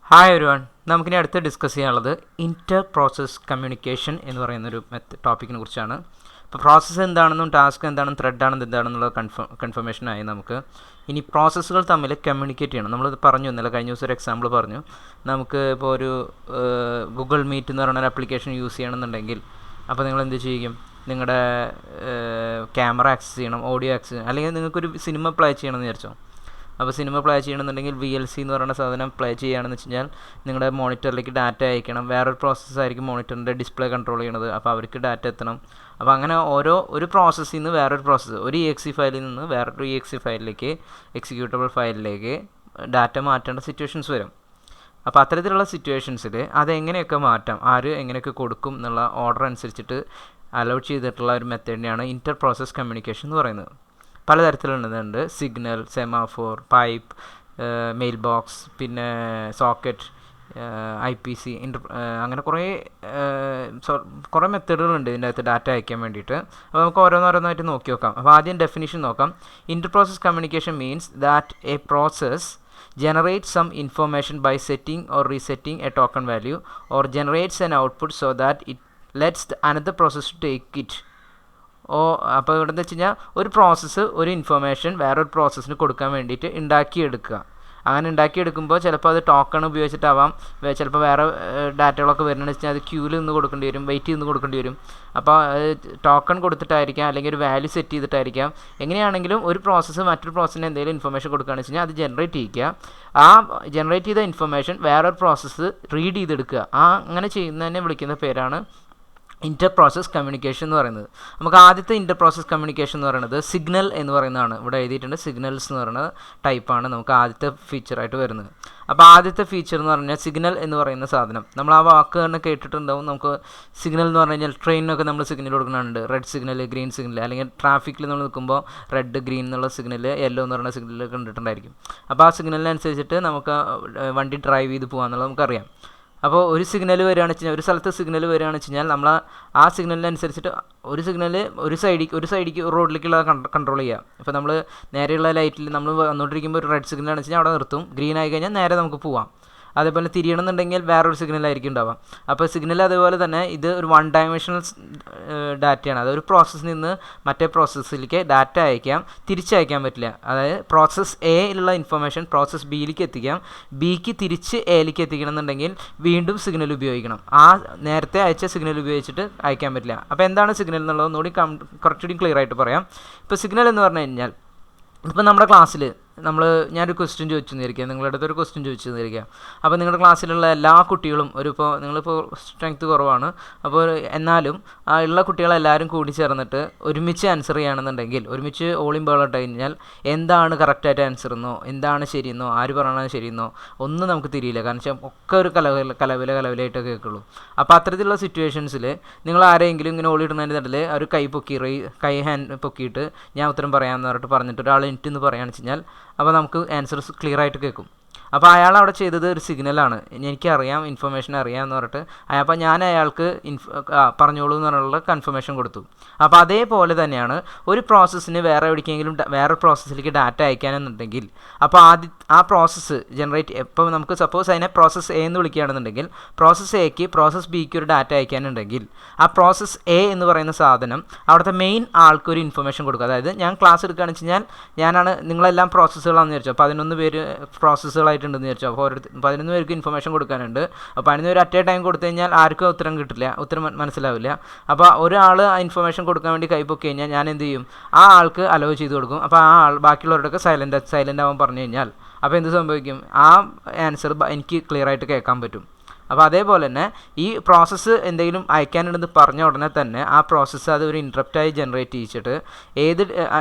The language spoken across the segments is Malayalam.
ഹായ് എവരിവൺ, നമുക്കിനി അടുത്ത് ഡിസ്കസ് ചെയ്യാനുള്ളത് ഇൻ്റർ പ്രോസസ് കമ്മ്യൂണിക്കേഷൻ എന്ന് പറയുന്നൊരു ടോപ്പിക്കിനെ കുറിച്ചാണ്. ഇപ്പോൾ പ്രോസസ്സ് എന്താണെന്നും ടാസ്ക് എന്താണെന്നും ത്രെഡ് ആണെന്ന് എന്താണെന്നുള്ള കൺഫർമേഷനായി നമുക്ക് ഇനി പ്രോസസ്സുകൾ തമ്മിൽ കമ്മ്യൂണിക്കേറ്റ് ചെയ്യണം. നമ്മൾ പറഞ്ഞു ഇന്നലെ കഴിഞ്ഞ ദിവസം ഒരു എക്സാമ്പിൾ പറഞ്ഞു. നമുക്ക് ഇപ്പോൾ ഒരു ഗൂഗിൾ മീറ്റ് എന്ന് പറയുന്ന ഒരു ആപ്ലിക്കേഷൻ യൂസ് ചെയ്യണമെന്നുണ്ടെങ്കിൽ അപ്പോൾ നിങ്ങൾ എന്ത് ചെയ്യും? നിങ്ങളുടെ ക്യാമറ ആക്സസ് ചെയ്യണം, ഓഡിയോ ആക്സസ് ചെയ്യണം, അല്ലെങ്കിൽ നിങ്ങൾക്കൊരു സിനിമ പ്ലേ ചെയ്യണമെന്ന് വിചാരിച്ചോ. അപ്പോൾ സിനിമ പ്ലേ ചെയ്യണമെന്നുണ്ടെങ്കിൽ VLC എന്ന് പറയുന്ന സാധനം പ്ലേ ചെയ്യുകയാണെന്ന് വെച്ച് കഴിഞ്ഞാൽ നിങ്ങളുടെ മോണിറ്ററിലേക്ക് ഡാറ്റ അയക്കണം. വേറൊരു പ്രോസസ്സായിരിക്കും മോണിറ്ററിൻ്റെ ഡിസ്പ്ലേ കൺട്രോൾ ചെയ്യണത്. അപ്പോൾ അവർക്ക് ഡാറ്റ എത്തണം. അപ്പോൾ അങ്ങനെ ഒരു പ്രോസസ്സിൽ നിന്ന് വേറൊരു പ്രോസസ്സ്, ഒരു EXE ഫയലിൽ നിന്ന് വേറൊരു EXE ഫയലിലേക്ക്, എക്സിക്യൂട്ടബിൾ ഫയലിലേക്ക് ഡാറ്റ മാറ്റേണ്ട സിറ്റുവേഷൻസ് വരും. അപ്പോൾ അത്തരത്തിലുള്ള സിറ്റുവേഷൻസിൽ അതെങ്ങനെയൊക്കെ മാറ്റാം, ആര് എങ്ങനെയൊക്കെ കൊടുക്കും എന്നുള്ള ഓർഡർ അനുസരിച്ചിട്ട് അലൗ ചെയ്തിട്ടുള്ള ഒരു മെത്തേഡിനെയാണ് ഇൻ്റർ പ്രോസസ് കമ്മ്യൂണിക്കേഷൻ എന്ന് പറയുന്നത്. പലതരത്തിലുണ്ട്. സിഗ്നൽ, സെമാഫോർ, പൈപ്പ്, മെയിൽബോക്സ്, പിന്നെ സോക്കറ്റ്, IPC, അങ്ങനെ കുറേ മെത്തേഡുകളുണ്ട് ഇതിൻ്റെ അകത്ത് ഡാറ്റ അയക്കാൻ വേണ്ടിയിട്ട്. അപ്പോൾ നമുക്ക് ഓരോന്നോരോന്നായിട്ട് നോക്കി നോക്കാം. അപ്പോൾ ആദ്യം ഡെഫിനിഷൻ നോക്കാം. Inter process communication means that a process generates some information by setting or resetting a token value or generates an output so that it lets another process to take it. അപ്പോൾ ഇവിടെ എന്ന് വെച്ച് കഴിഞ്ഞാൽ ഒരു പ്രോസസ്സ് ഒരു ഇൻഫർമേഷൻ വേറൊരു പ്രോസസ്സിന് കൊടുക്കാൻ വേണ്ടിയിട്ട് ഉണ്ടാക്കിയെടുക്കുക. അങ്ങനെ ഉണ്ടാക്കിയെടുക്കുമ്പോൾ ചിലപ്പോൾ അത് ടോക്കൺ ഉപയോഗിച്ചിട്ടാവാം, ചിലപ്പോൾ വേറെ ഡാറ്റകളൊക്കെ വരുന്നതെന്ന് വെച്ചാൽ അത് ക്യൂവിൽ നിന്ന് കൊടുക്കേണ്ടി വരും, വെയിറ്റ് ചെയ്ത് കൊടുക്കേണ്ടി വരും. അപ്പോൾ ടോക്കൺ കൊടുത്തിട്ടായിരിക്കാം, അല്ലെങ്കിൽ ഒരു വാല്യൂ സെറ്റ് ചെയ്തിട്ടായിരിക്കാം. എങ്ങനെയാണെങ്കിലും ഒരു പ്രോസസ്സ് മറ്റൊരു പ്രോസസ്സിന് എന്തെങ്കിലും ഇൻഫർമേഷൻ കൊടുക്കുകയാണെന്ന് വെച്ച് കഴിഞ്ഞാൽ അത് ജനറേറ്റ് ചെയ്യിക്കുക. ആ ജനറേറ്റ് ചെയ്ത ഇൻഫർമേഷൻ വേറൊരു പ്രോസസ്സ് റീഡ് ചെയ്തെടുക്കുക. അങ്ങനെ ചെയ്യുന്നതിനെ വിളിക്കുന്ന പേരാണ് ഇൻ്റർ പ്രോസസ് കമ്മ്യൂണിക്കേഷൻ എന്ന് പറയുന്നത്. നമുക്ക് ആദ്യത്തെ ഇൻ്റർ പ്രോസസ് കമ്മ്യൂണിക്കേഷൻ എന്ന് പറയുന്നത് സിഗ്നൽ എന്ന് പറയുന്നതാണ്. ഇവിടെ എഴുതിയിട്ടുണ്ട് സിഗ്നൽസ് എന്ന് പറയുന്ന ടൈപ്പാണ് നമുക്ക് ആദ്യത്തെ ഫീച്ചറായിട്ട് വരുന്നത്. അപ്പോൾ ആദ്യത്തെ ഫീച്ചർ എന്ന് പറഞ്ഞാൽ സിഗ്നൽ എന്ന് പറയുന്ന സാധനം, നമ്മൾ ആ വാക്ക് തന്നെ കേട്ടിട്ടുണ്ടാവും. നമുക്ക് സിഗ്നൽ എന്ന് പറഞ്ഞു കഴിഞ്ഞാൽ ട്രെയിനിനൊക്കെ നമ്മൾ സിഗ്നൽ കൊടുക്കുന്നുണ്ട്. റെഡ് സിഗ്നൽ, ഗ്രീൻ സിഗ്നൽ, അല്ലെങ്കിൽ ട്രാഫിക്കിൽ നമ്മൾ നിൽക്കുമ്പോൾ റെഡ്, ഗ്രീൻ എന്നുള്ള സിഗ്നൽ, യെല്ലോ എന്ന് പറയുന്ന സിഗ്നൽ കണ്ടിട്ടുണ്ടായിരിക്കും. അപ്പോൾ ആ സിഗ്നലിനനുസരിച്ചിട്ട് നമുക്ക് വണ്ടി ഡ്രൈവ് ചെയ്ത് പോകാമെന്നുള്ളത് നമുക്കറിയാം. അപ്പോൾ ഒരു സിഗ്നൽ വരികയാണെന്ന് വെച്ച് കഴിഞ്ഞാൽ, ഒരു സ്ഥലത്ത് സിഗ്നൽ വരികയാണെന്ന് വെച്ച് കഴിഞ്ഞാൽ നമ്മൾ ആ സിഗ്നലിനനുസരിച്ചിട്ട് ഒരു സിഗ്നൽ ഒരു സൈഡിലേക്ക് റോഡിലേക്കുള്ള കൺട്രോൾ ചെയ്യുക. ഇപ്പോൾ നമ്മൾ നേരെയുള്ള ലൈറ്റിൽ നമ്മൾ വന്നുകൊണ്ടിരിക്കുമ്പോൾ ഒരു റെഡ് സിഗ്നൽ ആണെന്ന് വെച്ച് കഴിഞ്ഞാൽ അവിടെ നിർത്തും. ഗ്രീൻ ആയി കഴിഞ്ഞാൽ നേരെ നമുക്ക് പോവാം. അതേപോലെ തിരിയണമെന്നുണ്ടെങ്കിൽ വേറൊരു സിഗ്നലായിരിക്കും ഉണ്ടാവാം. അപ്പോൾ സിഗ്നൽ അതേപോലെ തന്നെ ഇത് ഒരു 1 ഡയമെൻഷണൽ ഡാറ്റയാണ്. അതൊരു പ്രോസസ്സിൽ നിന്ന് മറ്റേ പ്രോസസ്സിലേക്ക് ഡാറ്റ അയക്കാം, തിരിച്ചയക്കാൻ പറ്റില്ല. അതായത് പ്രോസസ്സ് എയിലുള്ള ഇൻഫർമേഷൻ പ്രോസസ്സ് ബിയിലേക്ക് എത്തിക്കാം, ബിക്ക് തിരിച്ച് എയിലേക്ക് എത്തിക്കണം എന്നുണ്ടെങ്കിൽ വീണ്ടും സിഗ്നൽ ഉപയോഗിക്കണം. ആ നേരത്തെ അയച്ച സിഗ്നൽ ഉപയോഗിച്ചിട്ട് അയക്കാൻ പറ്റില്ല. അപ്പോൾ എന്താണ് സിഗ്നൽ എന്നുള്ളത് ഒന്നുകൂടി കുറച്ചുകൂടി ക്ലിയർ ആയിട്ട് പറയാം. ഇപ്പോൾ സിഗ്നൽ എന്ന് പറഞ്ഞു കഴിഞ്ഞാൽ, ഇപ്പോൾ നമ്മുടെ ക്ലാസ്സിൽ ഞാനൊരു ക്വസ്റ്റ്യൻ ചോദിച്ചു തന്നിരിക്കുക, നിങ്ങളുടെ അടുത്തൊരു ക്വസ്റ്റ്യൻ ചോദിച്ചു തന്നിരിക്കുക. അപ്പോൾ നിങ്ങളുടെ ക്ലാസ്സിലുള്ള എല്ലാ കുട്ടികളും നിങ്ങളിപ്പോൾ സ്ട്രെങ്ത് കുറവാണ്, അപ്പോൾ എന്നാലും ഉള്ള കുട്ടികളെല്ലാവരും കൂടി ചേർന്നിട്ട് ഒരുമിച്ച് ആൻസർ ചെയ്യുകയാണെന്നുണ്ടെങ്കിൽ, ഒരുമിച്ച് ഓളിയും ബേളോട്ട് കഴിഞ്ഞാൽ എന്താണ് കറക്റ്റായിട്ട് ആൻസർ എന്നോ എന്താണ് ശരിയെന്നോ ആര് പറയണത് ശരിയെന്നോ ഒന്നും നമുക്ക് തിരിയില്ല. കാരണം വെച്ചാൽ ഒക്കെ ഒരു കലവിലായിട്ടൊക്കെ കേൾക്കുള്ളൂ. അപ്പോൾ അത്തരത്തിലുള്ള സിറ്റുവേഷൻസിൽ നിങ്ങൾ ആരെങ്കിലും ഇങ്ങനെ ഓളിയിടുന്നതിൻ്റെ ഇടയിൽ ഒരു കൈ ഹാൻഡ് പൊക്കിയിട്ട് ഞാൻ ഉത്തരം പറയാമെന്ന് പറഞ്ഞിട്ട് ഒരാൾ എനിക്കെന്ന് പറയുകയാണെന്ന് വെച്ച് കഴിഞ്ഞാൽ അപ്പോൾ നമുക്ക് ആൻസേഴ്സ് ക്ലിയർ ആയിട്ട് കേൾക്കും. അപ്പോൾ അയാൾ അവിടെ ചെയ്തത് ഒരു സിഗ്നലാണ്, എനിക്കറിയാം, ഇൻഫർമേഷൻ അറിയാം എന്ന് പറഞ്ഞിട്ട് അപ്പോൾ ഞാൻ അയാൾക്ക് പറഞ്ഞോളൂ എന്ന് പറഞ്ഞുള്ള കൺഫർമേഷൻ കൊടുത്തു. അപ്പോൾ അതേപോലെ തന്നെയാണ് ഒരു പ്രോസസ്സിന് വേറെ പ്രോസസ്സിലേക്ക് ഡാറ്റ അയക്കാനെന്നുണ്ടെങ്കിൽ, അപ്പോൾ ആ പ്രോസസ്സ് ജനറേറ്റ്, ഇപ്പോൾ നമുക്ക് സപ്പോസ് അതിനെ പ്രോസസ്സ് എ എന്ന് വിളിക്കുകയാണെന്നുണ്ടെങ്കിൽ, പ്രോസസ്സ് എക്ക് പ്രോസസ്സ് ബിക്ക് ഒരു ഡാറ്റ അയക്കാനുണ്ടെങ്കിൽ ആ പ്രോസസ്സ് എ എന്ന് പറയുന്ന സാധനം അവിടുത്തെ മെയിൻ ആൾക്കൊരു ഇൻഫർമേഷൻ കൊടുക്കുക. അതായത് ഞാൻ ക്ലാസ് എടുക്കുകയാണെന്ന് വെച്ച് കഴിഞ്ഞാൽ നിങ്ങളെല്ലാം പ്രോസസ്സുകളാണെന്ന് വിചാരിച്ചു. അപ്പോൾ 11 പേര് പ്രോസസ്സുകളായിട്ടുണ്ടെന്ന് വിചാരിച്ചു. അപ്പോൾ 11 പേർക്ക് ഇൻഫർമേഷൻ കൊടുക്കാനുണ്ട്. അപ്പോൾ 11 പേര് അറ്റ് എ ടൈം കൊടുത്തു കഴിഞ്ഞാൽ ആർക്കും ഉത്തരം കിട്ടില്ല, ഉത്തരം മനസ്സിലാവില്ല. അപ്പോൾ ഒരാൾ ആ ഇൻഫർമേഷൻ കൊടുക്കാൻ വേണ്ടി കൈപ്പൊക്കി കഴിഞ്ഞാൽ ഞാൻ എന്ത് ചെയ്യും? ആ ആൾക്ക് അലോ ചെയ്ത് കൊടുക്കും. അപ്പോൾ ആ ആൾ ബാക്കിയുള്ളവരുടെയൊക്കെ സൈലൻ്റ് ആവാൻ പറഞ്ഞു കഴിഞ്ഞാൽ അപ്പോൾ എന്ത് സംഭവിക്കും? ആ ആൻസർ എനിക്ക് ക്ലിയർ ആയിട്ട് കേൾക്കാൻ പറ്റും. അപ്പോൾ അതേപോലെ തന്നെ ഈ പ്രോസസ്സ് എന്തെങ്കിലും അയക്കാനുണ്ടെന്ന് പറഞ്ഞ ഉടനെ തന്നെ ആ പ്രോസസ്സ് അത് ഒരു ഇൻട്രപ്റ്റായി ജനറേറ്റ് ചെയ്യിച്ചിട്ട്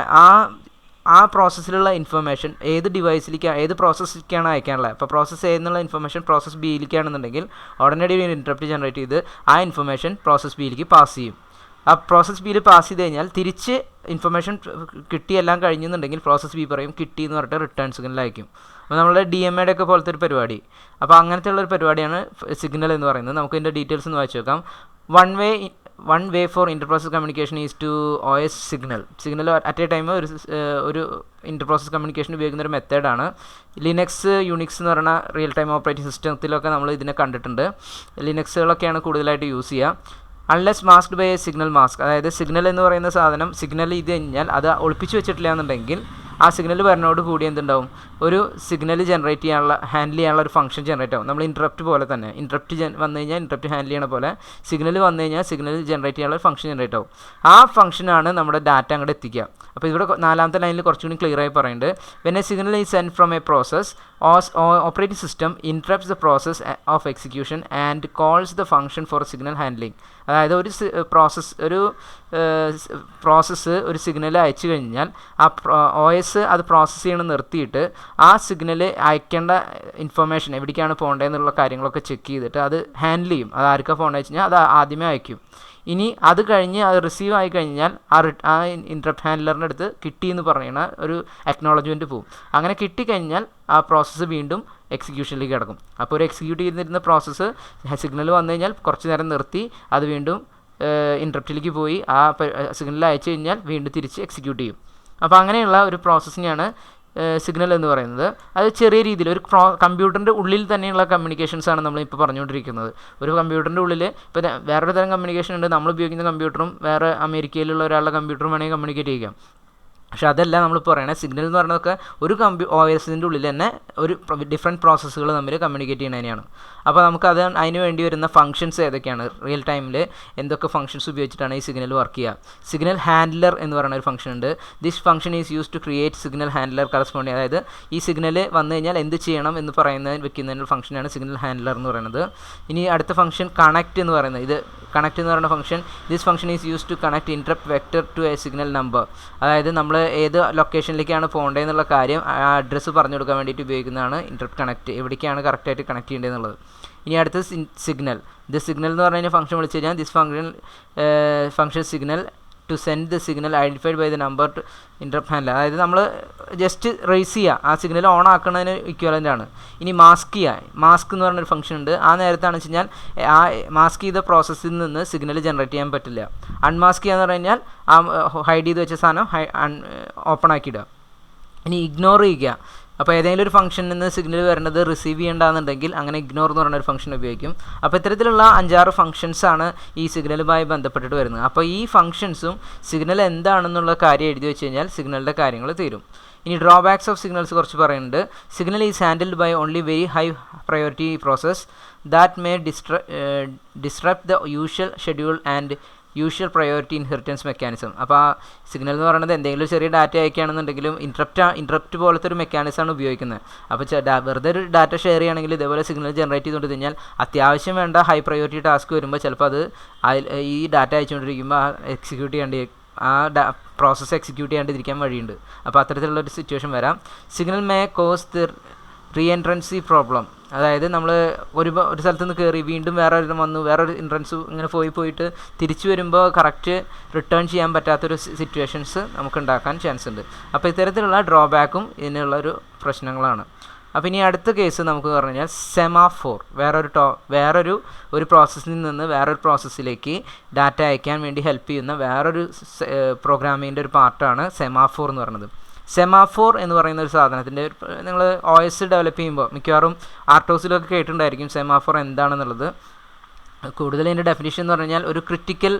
ആ പ്രോസസ്സിലുള്ള ഇൻഫർമേഷൻ ഏത് പ്രോസസ്സിലേക്കാണ് അയക്കാനുള്ളത്. അപ്പോൾ പ്രോസസ്സ് എ എന്നുള്ള ഇൻഫർമേഷൻ പ്രോസസ്സ് ബിയിലേക്കാണെന്നുണ്ടെങ്കിൽ ഉടനടി ഒരു ഇൻട്രപ്റ്റ് ജനറേറ്റ് ചെയ്ത് ആ ഇൻഫർമേഷൻ പ്രോസസ്സ് ബിയിലേക്ക് പാസ് ചെയ്യും. ആ പ്രോസസ്സ് ബിയിൽ പാസ് ചെയ്ത് കഴിഞ്ഞാൽ തിരിച്ച് ഇൻഫർമേഷൻ കിട്ടിയെല്ലാം കഴിഞ്ഞെന്നുണ്ടെങ്കിൽ പ്രോസസ്സ് ബി പറയും കിട്ടി എന്ന് പറഞ്ഞിട്ട് റിട്ടേൺ സിഗ്നൽ അയക്കും. അപ്പോൾ നമ്മളുടെ DMA ഒക്കെ പോലത്തെ ഒരു പരിപാടി. അപ്പോൾ അങ്ങനത്തെ ഉള്ളൊരു പരിപാടിയാണ് സിഗ്നൽ എന്ന് പറയുന്നത്. നമുക്ക് ഇതിൻ്റെ ഡീറ്റെയിൽസ് ഒന്ന് വായിച്ചു നോക്കാം. One way for interprocess communication is to OS signal at a time ഒരു ഇൻ്റർപ്രോസസ് കമ്മ്യൂണിക്കേഷൻ ഉപയോഗിക്കുന്ന ഒരു മെത്തേഡാണ്. ലിനക്സ് യൂണിക്സ് എന്ന് പറയുന്ന റിയൽ ടൈം ഓപ്പറേറ്റിംഗ് സിസ്റ്റത്തിലൊക്കെ നമ്മൾ ഇതിനെ കണ്ടിട്ടുണ്ട്. ലിനക്സുകളൊക്കെയാണ് കൂടുതലായിട്ട് യൂസ് ചെയ്യുക. Unless masked by a signal mask, അതായത് സിഗ്നൽ എന്ന് പറയുന്ന സാധനം സിഗ്നൽ ഇത് കഴിഞ്ഞാൽ അത് ഒളിപ്പിച്ച് വെച്ചിട്ടില്ല എന്നുണ്ടെങ്കിൽ ആ സിഗ്നൽ വരുന്നതോട് കൂടി എന്തുണ്ടാവും, ഒരു സിഗ്നൽ ജനറേറ്റ് ചെയ്യാനുള്ള ഹാൻഡിൽ ചെയ്യാനുള്ള ഒരു ഫംഗ്ഷൻ ജനറേറ്റ് ആവും. നമ്മൾ ഇൻറ്ററപ്റ്റ് പോലെ തന്നെ ഇൻറ്ററപ്റ്റ് വന്നു കഴിഞ്ഞാൽ ഇൻറ്ററപ്റ്റ് ഹാൻഡിൽ ചെയ്യണ പോലെ സിഗ്നൽ വന്നു കഴിഞ്ഞാൽ സിഗ്നൽ ജനറേറ്റ് ചെയ്യാനുള്ള ഒരു ഫംഗ്ഷൻ ജനറേറ്റ് ആവും. ആ ഫംഗ്ഷനാണ് നമ്മുടെ ഡാറ്റ അങ്ങോട്ട് എത്തിക്കുക. അപ്പോൾ ഇവിടെ 4ാമത്തെ ലൈനിൽ കുറച്ചുകൂടി ക്ലിയർ ആയി പറയുന്നുണ്ട്. When a signal is send from a process operating system interrupts the process of execution and calls the function for signal handling. അതായത് ഒരു പ്രോസസ്സ് ഒരു സിഗ്നൽ അയച്ചു കഴിഞ്ഞാൽ ആ OS അത് പ്രോസസ്സ് ചെയ്യണം നിർത്തിയിട്ട് ആ സിഗ്നൽ അയക്കേണ്ട ഇൻഫർമേഷൻ എവിടേക്കാണ് പോകേണ്ടതെന്നുള്ള കാര്യങ്ങളൊക്കെ ചെക്ക് ചെയ്തിട്ട് അത് ഹാൻഡിൽ ചെയ്യും. അത് ആർക്കാണ് പോകേണ്ടത് വെച്ച് കഴിഞ്ഞാൽ അത് ആദ്യമേ അയക്കും. ഇനി അത് കഴിഞ്ഞ് അത് റിസീവ് ആയി കഴിഞ്ഞാൽ ആ ഇൻറ്ററപ്റ്റ് ഹാൻഡ്ലറിൻ്റെ അടുത്ത് കിട്ടിയെന്ന് പറയുന്ന ഒരു അക്നോളജ്മെൻറ്റ് പോകും. അങ്ങനെ കിട്ടിക്കഴിഞ്ഞാൽ ആ പ്രോസസ്സ് വീണ്ടും എക്സിക്യൂഷനിലേക്ക് കിടക്കും. അപ്പോൾ ഒരു എക്സിക്യൂട്ട് ചെയ്തിരുന്ന പ്രോസസ്സ് സിഗ്നൽ വന്നു കഴിഞ്ഞാൽ കുറച്ച് നേരം നിർത്തി അത് വീണ്ടും ഇൻറ്ററപ്റ്റിലേക്ക് പോയി ആ സിഗ്നൽ അയച്ചു കഴിഞ്ഞാൽ വീണ്ടും തിരിച്ച് എക്സിക്യൂട്ട് ചെയ്യും. അപ്പോൾ അങ്ങനെയുള്ള ഒരു പ്രോസസ്സിനെയാണ് സിഗ്നൽ എന്ന് പറയുന്നത്. അത് ചെറിയ രീതിയിൽ ഒരു കമ്പ്യൂട്ടറിൻ്റെ ഉള്ളിൽ തന്നെയുള്ള കമ്മ്യൂണിക്കേഷൻസാണ് നമ്മളിപ്പോൾ പറഞ്ഞുകൊണ്ടിരിക്കുന്നത്. ഒരു കമ്പ്യൂട്ടറിൻ്റെ ഉള്ളിൽ ഇപ്പോൾ വേറൊരു തരം കമ്മ്യൂണിക്കേഷൻ ഉണ്ട്. നമ്മൾ ഉപയോഗിക്കുന്ന കമ്പ്യൂട്ടറും വേറെ അമേരിക്കയിലുള്ള ഒരാളുടെ കമ്പ്യൂട്ടറും വേണമെങ്കിൽ കമ്മ്യൂണിക്കേറ്റ് ചെയ്യാം. പക്ഷെ അതല്ല നമ്മളിപ്പോൾ പറയണത്. സിഗ്നൽ എന്ന് പറയുന്നതൊക്കെ ഒരു OSൻ്റെ ഉള്ളിൽ തന്നെ ഒരു ഡിഫറെൻറ്റ് പ്രോസസ്സുകൾ തമ്മിൽ കമ്മ്യൂണിക്കേറ്റ് ചെയ്യുന്നതിനെയാണ്. അപ്പോൾ നമുക്ക് അതിന് വേണ്ടി വരുന്ന ഫംഗ്ഷൻസ് ഏതൊക്കെയാണ്, റിയൽ ടൈമിൽ എന്തൊക്കെ ഫംഗ്ഷൻസ് ഉപയോഗിച്ചിട്ടാണ് ഈ സിഗ്നൽ വർക്ക് ചെയ്യുക. സിഗ്നൽ ഹാൻഡ്ലർ എന്ന് പറയുന്ന ഒരു ഫംഗ്ഷൻ ഉണ്ട്. This function is use to create signal handler corresponding, അതായത് ഈ സിഗ്നൽ വന്നു കഴിഞ്ഞാൽ എന്ത് ചെയ്യണം എന്ന് വെക്കുന്നതിന് ഫംഗ്ഷനാണ് സിഗ്നൽ ഹാൻഡ്ലർ എന്ന് പറയുന്നത്. ഇനി അടുത്ത ഫംഗ്ഷൻ കണക്റ്റ് എന്ന് പറയുന്നത്. ഇത് കണക്റ്റ് എന്ന് പറയുന്ന function, this function is use to connect interrupt vector to a signal number, അതായത് നമ്മൾ ഏത് ലൊക്കേഷനിലേക്കാണ് പോകേണ്ടതെന്നുള്ള കാര്യം ആ അഡ്രസ്സ് പറഞ്ഞു കൊടുക്കാൻ വേണ്ടിയിട്ട് ഉപയോഗിക്കുന്നതാണ് ഇൻറ്ററപ്റ്റ് കണക്റ്റ്, എവിടേക്കാണ് കറക്റ്റായിട്ട് കണക്ട് ചെയ്യേണ്ടതെന്നുള്ളത്. ഇനി അടുത്ത സിഗ്നൽ. ദിസ് സിഗ്നൽ എന്ന് പറഞ്ഞ ഫംഗ്ഷൻ വിളിച്ച് കഴിഞ്ഞാൽ this function signal to send the signal identified by the number to interrupt handler, അതായത് നമ്മൾ ജസ്റ്റ് റേസ് ചെയ്യുക, ആ സിഗ്നൽ ഓൺ ആക്കുന്നതിന് ഇക്വലൻ്റ് ആണ്. ഇനി മാസ്ക് എന്ന് പറഞ്ഞൊരു ഫംഗ്ഷൻ ഉണ്ട്. ആ നേരത്താണെന്ന് വെച്ച് കഴിഞ്ഞാൽ ആ മാസ്ക് ചെയ്ത പ്രോസസ്സിൽ നിന്ന് സിഗ്നൽ ജനറേറ്റ് ചെയ്യാൻ പറ്റില്ല. അൺമാസ്ക് ചെയ്യാന്ന് പറഞ്ഞു കഴിഞ്ഞാൽ ആ ഹൈഡ് ചെയ്ത് വെച്ച സാധനം ഓപ്പൺ ആക്കിയിടുക. ഇനി ഇഗ്നോർ ചെയ്യുക. അപ്പോൾ ഏതെങ്കിലും ഒരു ഫംഗ്ഷനിൽ നിന്ന് സിഗ്നൽ വരുന്നത് റിസീവ് ചെയ്യേണ്ടതെന്നുണ്ടെങ്കിൽ അങ്ങനെ ഇഗ്നോർ എന്ന് പറഞ്ഞൊരു ഫംഗ്ഷൻ ഉപയോഗിക്കും. അപ്പോൾ ഇത്തരത്തിലുള്ള 5-6 ഫംഗ്ഷൻസാണ് ഈ സിഗ്നലുമായി ബന്ധപ്പെട്ടിട്ട് വരുന്നത്. അപ്പോൾ ഈ ഫംഗ്ഷൻസും സിഗ്നൽ എന്താണെന്നുള്ള കാര്യം എഴുതി വെച്ച് കഴിഞ്ഞാൽ സിഗ്നലിൻ്റെ കാര്യങ്ങൾ തീരും. ഇനി ഡ്രോബാക്സ് ഓഫ് സിഗ്നൽസ് കുറച്ച് പറയുന്നുണ്ട്. Signal is handled by only very high priority process that may disrupt the usual schedule and usual priority inheritance mechanism. അപ്പോൾ ആ സിഗ്നൽ എന്ന് പറയുന്നത് എന്തെങ്കിലും ചെറിയ ഡാറ്റ അയക്കുകയാണെന്നുണ്ടെങ്കിലും ഇൻറ്ററപ്റ്റ് പോലത്തെ ഒരു മെക്കാനിസമാണ് ഉപയോഗിക്കുന്നത്. അപ്പോൾ വെറുതെ ഒരു ഡാറ്റ ഷെയർ ചെയ്യുകയാണെങ്കിൽ ഇതേപോലെ സിഗ്നൽ ജനറേറ്റ് ചെയ്തുകൊണ്ട് കഴിഞ്ഞാൽ അത്യാവശ്യം വേണ്ട ഹൈ പ്രയോറിറ്റി ടാസ്ക് വരുമ്പോൾ ചിലപ്പോൾ അത് ഈ ഡാറ്റ അയച്ചുകൊണ്ടിരിക്കുമ്പോൾ എക്സിക്യൂട്ട് ചെയ്യേണ്ടി പ്രോസസ്സ് എക്സിക്യൂട്ട് ചെയ്യാണ്ടിരിക്കാൻ വഴിയുണ്ട്. അപ്പോൾ അത്തരത്തിലുള്ളൊരു സിറ്റുവേഷൻ വരാം. Signal may cause the reentrancy problem, അതായത് നമ്മൾ ഒരു സ്ഥലത്ത് നിന്ന് കയറി വീണ്ടും വേറെ വേറൊരു എൻട്രൻസ് ഇങ്ങനെ പോയിട്ട് തിരിച്ചു വരുമ്പോൾ കറക്റ്റ് റിട്ടേൺ ചെയ്യാൻ പറ്റാത്തൊരു സിറ്റുവേഷൻസ് നമുക്ക് ഉണ്ടാക്കാൻ ചാൻസ് ഉണ്ട്. അപ്പോൾ ഇത്തരത്തിലുള്ള ഡ്രോബാക്കും ഇതിനുള്ളൊരു പ്രശ്നങ്ങളാണ്. അപ്പോൾ ഇനി അടുത്ത കേസ് നമുക്ക് പറഞ്ഞു കഴിഞ്ഞാൽ സെമാഫോർ, വേറൊരു പ്രോസസ്സിൽ നിന്ന് വേറൊരു പ്രോസസ്സിലേക്ക് ഡാറ്റ അയക്കാൻ വേണ്ടി ഹെൽപ്പ് ചെയ്യുന്ന വേറൊരു പ്രോഗ്രാമിങ്ങിൻ്റെ ഒരു പാർട്ടാണ് സെമാഫോർ എന്ന് പറയുന്നത്. സെമാഫോർ എന്ന് പറയുന്ന ഒരു സാധനത്തിൻ്റെ നിങ്ങൾ OS ഡെവലപ്പ് ചെയ്യുമ്പോൾ മിക്കവാറും ആർട്ടോസിലൊക്കെ കേട്ടിട്ടുണ്ടായിരിക്കും സെമാഫോർ എന്താണെന്നുള്ളത്. കൂടുതൽ ഇതിൻ്റെ ഡെഫിനിഷൻ എന്ന് പറഞ്ഞു കഴിഞ്ഞാൽ ഒരു ക്രിട്ടിക്കൽ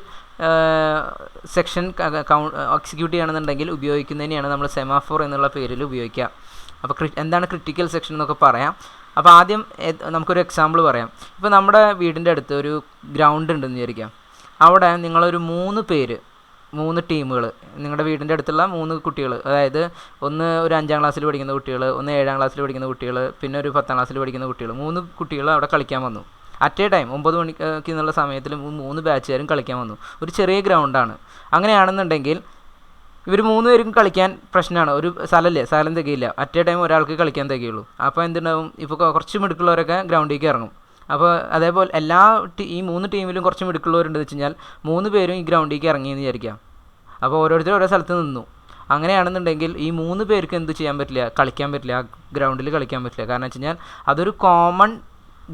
സെക്ഷൻ എക്സിക്യൂട്ട് ചെയ്യണമെന്നുണ്ടെങ്കിൽ ഉപയോഗിക്കുന്നതിനെയാണ് നമ്മൾ സെമാഫോർ എന്നുള്ള പേരിൽ ഉപയോഗിക്കുക. അപ്പോൾ എന്താണ് ക്രിട്ടിക്കൽ സെക്ഷൻ എന്നൊക്കെ പറയാം. അപ്പോൾ ആദ്യം നമുക്കൊരു എക്സാമ്പിൾ പറയാം. ഇപ്പോൾ നമ്മുടെ വീടിൻ്റെ അടുത്ത് ഒരു ഗ്രൗണ്ട് ഉണ്ടെന്ന് വിചാരിക്കാം. അവിടെ നിങ്ങളൊരു 3 ടീമുകൾ, നിങ്ങളുടെ വീടിൻ്റെ അടുത്തുള്ള 3 കുട്ടികൾ, അതായത് ഒന്ന് ഒരു 5ാം ക്ലാസ്സിൽ പഠിക്കുന്ന കുട്ടികൾ, ഒന്ന് 7ാം ക്ലാസ്സിൽ പഠിക്കുന്ന കുട്ടികൾ, പിന്നെ ഒരു 10ാം ക്ലാസ്സിൽ പഠിക്കുന്ന കുട്ടികൾ, 3 കുട്ടികൾ അവിടെ കളിക്കാൻ വന്നു. അറ്റ് എ ടൈം 9 മണിക്ക് എന്നുള്ള സമയത്തിൽ 3 ബാച്ചുകാരും കളിക്കാൻ വന്നു. ഒരു ചെറിയ ഗ്രൗണ്ടാണ്. അങ്ങനെയാണെന്നുണ്ടെങ്കിൽ ഇവർ 3 പേരും കളിക്കാൻ പ്രശ്നമാണ്. ഒരു സ്ഥലം തികയില്ല. അറ്റ് എ ടൈം ഒരാൾക്ക് കളിക്കാൻ തികയുള്ളൂ. അപ്പോൾ എന്തുണ്ടാവും, ഇപ്പോൾ കുറച്ച് മിടുക്കുള്ളവരൊക്കെ ഗ്രൗണ്ടിലേക്ക് ഇറങ്ങും. അപ്പോൾ അതേപോലെ ഈ 3 ടീമിലും കുറച്ച് മിടുക്കുള്ളവരുണ്ടെന്ന് വെച്ച് കഴിഞ്ഞാൽ 3 പേരും ഈ ഗ്രൗണ്ടിലേക്ക് ഇറങ്ങിയെന്ന് വിചാരിക്കാം. അപ്പോൾ ഓരോരുത്തരും ഓരോ സ്ഥലത്ത് നിന്നു. അങ്ങനെയാണെന്നുണ്ടെങ്കിൽ ഈ 3 പേർക്ക് എന്ത് ചെയ്യാൻ പറ്റില്ല, കളിക്കാൻ പറ്റില്ല, ആ ഗ്രൗണ്ടിൽ കളിക്കാൻ പറ്റില്ല. കാരണം വെച്ച് കഴിഞ്ഞാൽ അതൊരു കോമൺ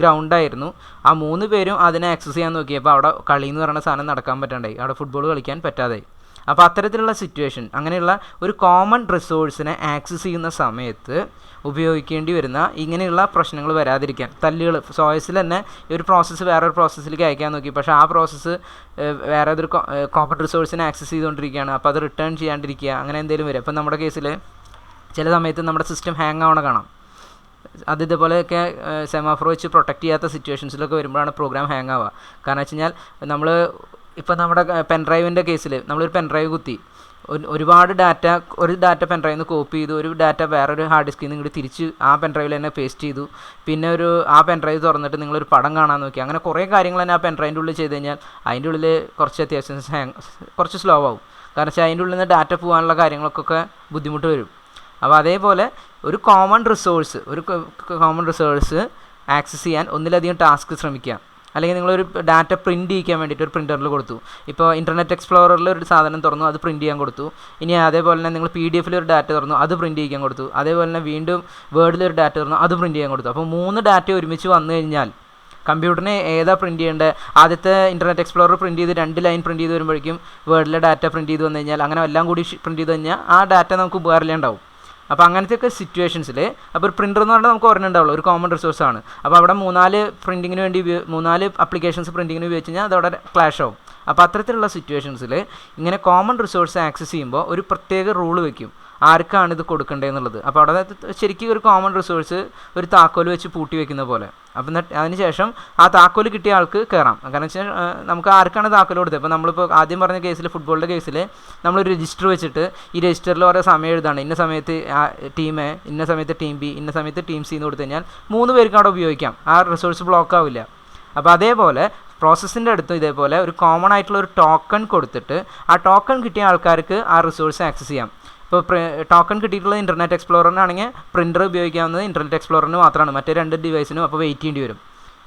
ഗ്രൗണ്ടായിരുന്നു. ആ 3 പേരും അതിനെ ആക്സസ് ചെയ്യാൻ നോക്കിയപ്പോൾ അവിടെ കളി എന്ന് പറയുന്ന സാധനം നടക്കാൻ പറ്റാണ്ടായി, അവിടെ ഫുട്ബോൾ കളിക്കാൻ പറ്റാതായി. അപ്പോൾ അത്തരത്തിലുള്ള സിറ്റുവേഷൻ, അങ്ങനെയുള്ള ഒരു കോമൺ റിസോഴ്സിനെ ആക്സസ് ചെയ്യുന്ന സമയത്ത് ഉപയോഗിക്കേണ്ടി വരുന്ന ഇങ്ങനെയുള്ള പ്രശ്നങ്ങൾ വരാതിരിക്കാൻ, തല്ലുകൾ സോയസിൽ തന്നെ ഒരു പ്രോസസ്സ് വേറൊരു പ്രോസസ്സിലേക്ക് അയക്കാൻ നോക്കി, പക്ഷേ ആ പ്രോസസ്സ് വേറെ ഒരു കോമൺ റിസോഴ്സിനെ ആക്സസ് ചെയ്തുകൊണ്ടിരിക്കുകയാണ്, അപ്പോൾ അത് റിട്ടേൺ ചെയ്യാണ്ടിരിക്കുക, അങ്ങനെ എന്തെങ്കിലും വരും. ഇപ്പം നമ്മുടെ കേസിൽ ചില സമയത്ത് നമ്മുടെ സിസ്റ്റം ഹാങ് ആവണ കാണാം. അത് ഇതുപോലെയൊക്കെ സെമാഫോർ വെച്ച് പ്രൊട്ടക്റ്റ് ചെയ്യാത്ത സിറ്റുവേഷൻസിലൊക്കെ വരുമ്പോഴാണ് പ്രോഗ്രാം ഹാങ് ആവുക. കാരണം വെച്ച് കഴിഞ്ഞാൽ നമ്മൾ ഇപ്പോൾ നമ്മുടെ പെൻഡ്രൈവിൻ്റെ കേസിൽ നമ്മളൊരു പെൻഡ്രൈവ് കുത്തി ഒരുപാട് ഒരു ഡാറ്റ പെൻഡ്രൈവിൽ നിന്ന് കോപ്പി ചെയ്തു, ഒരു ഡാറ്റ വേറൊരു ഹാർഡ് ഡിസ്കിൽ നിന്ന് ഇങ്ങോട്ട് തിരിച്ച് ആ പെൻഡ്രൈവിൽ തന്നെ പേസ്റ്റ് ചെയ്തു, പിന്നെ ആ പെൻഡ്രൈവ് തുറന്നിട്ട് നിങ്ങളൊരു പടം കാണാൻ നോക്കി, അങ്ങനെ കുറേ കാര്യങ്ങൾ തന്നെ ആ പെൻഡ്രൈവിൻ്റെ ഉള്ളിൽ ചെയ്ത് കഴിഞ്ഞാൽ അതിൻ്റെ ഉള്ളിൽ കുറച്ച് അത്യാവശ്യം കുറച്ച് സ്ലോ ആവും. കാരണം വെച്ചാൽ അതിൻ്റെ ഉള്ളിൽ നിന്ന് ഡാറ്റ പോകാനുള്ള കാര്യങ്ങൾക്കൊക്കെ ബുദ്ധിമുട്ട് വരും. അപ്പോൾ അതേപോലെ ഒരു കോമൺ റിസോഴ്സ് ആക്സസ് ചെയ്യാൻ ഒന്നിലധികം ടാസ്ക് ശ്രമിക്കുക. അല്ലെങ്കിൽ നിങ്ങളൊരു ഡാറ്റ പ്രിൻറ്റ് ചെയ്യിക്കാൻ വേണ്ടിയിട്ട് ഒരു പ്രിൻ്ററിൽ കൊടുത്തു. ഇപ്പോൾ ഇൻ്റർനെറ്റ് എക്സ്പ്ലോററിൽ ഒരു സാധനം തുറന്നു, അത് പ്രിൻറ്റ് ചെയ്യാൻ കൊടുത്തു. ഇനി അതേപോലെ തന്നെ നിങ്ങൾ PDF ഒരു ഡാറ്റ തുറന്നു, അത് പ്രിൻറ്റ് ചെയ്യിക്കാൻ കൊടുത്തു. അതേപോലെ തന്നെ വീണ്ടും വേർഡിലൊരു ഡാറ്റ തുറന്നു, അത് പ്രിൻറ്റ് ചെയ്യാൻ കൊടുത്തു. അപ്പോൾ 3 ഡാറ്റ ഒരുമിച്ച് വന്നു കഴിഞ്ഞാൽ കമ്പ്യൂട്ടറിന് ഏതാ പ്രിൻറ്റ് ചെയ്യേണ്ടത്? ആദ്യത്തെ ഇൻ്റർനെറ്റ് എക്സ്പ്ലോറർ പ്രിൻറ്റ് ചെയ്ത് 2 ലൈൻ പ്രിൻറ്റ് ചെയ്ത് വരുമ്പോഴേക്കും വേർഡിലെ ഡാറ്റ പ്രിൻറ്റ് ചെയ്ത് വന്നു കഴിഞ്ഞാൽ അങ്ങനെ എല്ലാം കൂടി പ്രിൻറ്റ് ചെയ്ത് കഴിഞ്ഞാൽ ആ ഡാറ്റ നമുക്ക് ഉപകാരമില്ലാണ്ടാവും. അപ്പോൾ അങ്ങനത്തെയൊക്കെ സിറ്റുവേഷൻസിൽ അപ്പോൾ ഒരു പ്രിൻ്റർ എന്ന് പറഞ്ഞാൽ നമുക്ക് ഒരെണ്ണം ഉണ്ടാവുള്ളൂ, ഒരു കോമൺ റിസോഴ്സാണ്. അപ്പോൾ അവിടെ 3-4 പ്രിൻറ്റിങ്ങിന് വേണ്ടി 3-4 ആപ്ലിക്കേഷൻസ് പ്രിൻറ്റിങ്ങിന് ഉപയോഗിച്ച് കഴിഞ്ഞാൽ അതവിടെ ക്ലാഷ് ആവും. അപ്പോൾ അത്തരത്തിലുള്ള സിറ്റുവേഷൻസിൽ ഇങ്ങനെ കോമൺ റിസോഴ്സ് ആക്സസ് ചെയ്യുമ്പോൾ ഒരു പ്രത്യേക റൂൾ വെക്കും, ആർക്കാണ് ഇത് കൊടുക്കേണ്ടതെന്നുള്ളത്. അപ്പോൾ അവിടെ ശരിക്കും ഒരു കോമൺ റിസോഴ്സ് ഒരു താക്കോൽ വെച്ച് പൂട്ടി വെക്കുന്ന പോലെ. അപ്പം അതിന് ശേഷം ആ താക്കോൽ കിട്ടിയ ആൾക്ക് കയറാം. കാരണം വെച്ചാൽ നമുക്ക് ആർക്കാണ് താക്കോൽ കൊടുത്തത്. ഇപ്പോൾ നമ്മളിപ്പോൾ ആദ്യം പറഞ്ഞ കേസിൽ, ഫുട്ബോളിൻ്റെ കേസിൽ നമ്മളൊരു രജിസ്റ്റർ വെച്ചിട്ട് ഈ രജിസ്റ്ററിൽ ഓരോ സമയം എഴുതാണ്, ഇന്ന സമയത്ത് ടീം എ, ഇന്ന സമയത്ത് ടീം ബി, ഇന്ന സമയത്ത് ടീം സി എന്ന് കൊടുത്തു കഴിഞ്ഞാൽ 3 പേർക്ക് അവിടെ ഉപയോഗിക്കാം, ആ റിസോഴ്സ് ബ്ലോക്ക് ആവില്ല. അപ്പോൾ അതേപോലെ പ്രോസസ്സിൻ്റെ അടുത്തും ഇതേപോലെ ഒരു കോമൺ ആയിട്ടുള്ള ഒരു ടോക്കൺ കൊടുത്തിട്ട് ആ ടോക്കൺ കിട്ടിയ ആൾക്കാർക്ക് ആ റിസോഴ്സ് ആക്സസ് ചെയ്യാം. ഇപ്പോൾ ടോക്കൺ കിട്ടിയിട്ടുള്ളത് ഇൻ്റർനെറ്റ് എക്സ്പ്ലോററിനാണെങ്കിൽ പ്രിൻ്റർ ഉപയോഗിക്കാവുന്നത് ഇൻ്റർനെറ്റ് എക്സ്പ്ലോററിന് മാത്രമാണ്, മറ്റേ 2 ഡിവൈസിനും അപ്പോൾ വെയിറ്റ് ചെയ്യേണ്ടി വരും.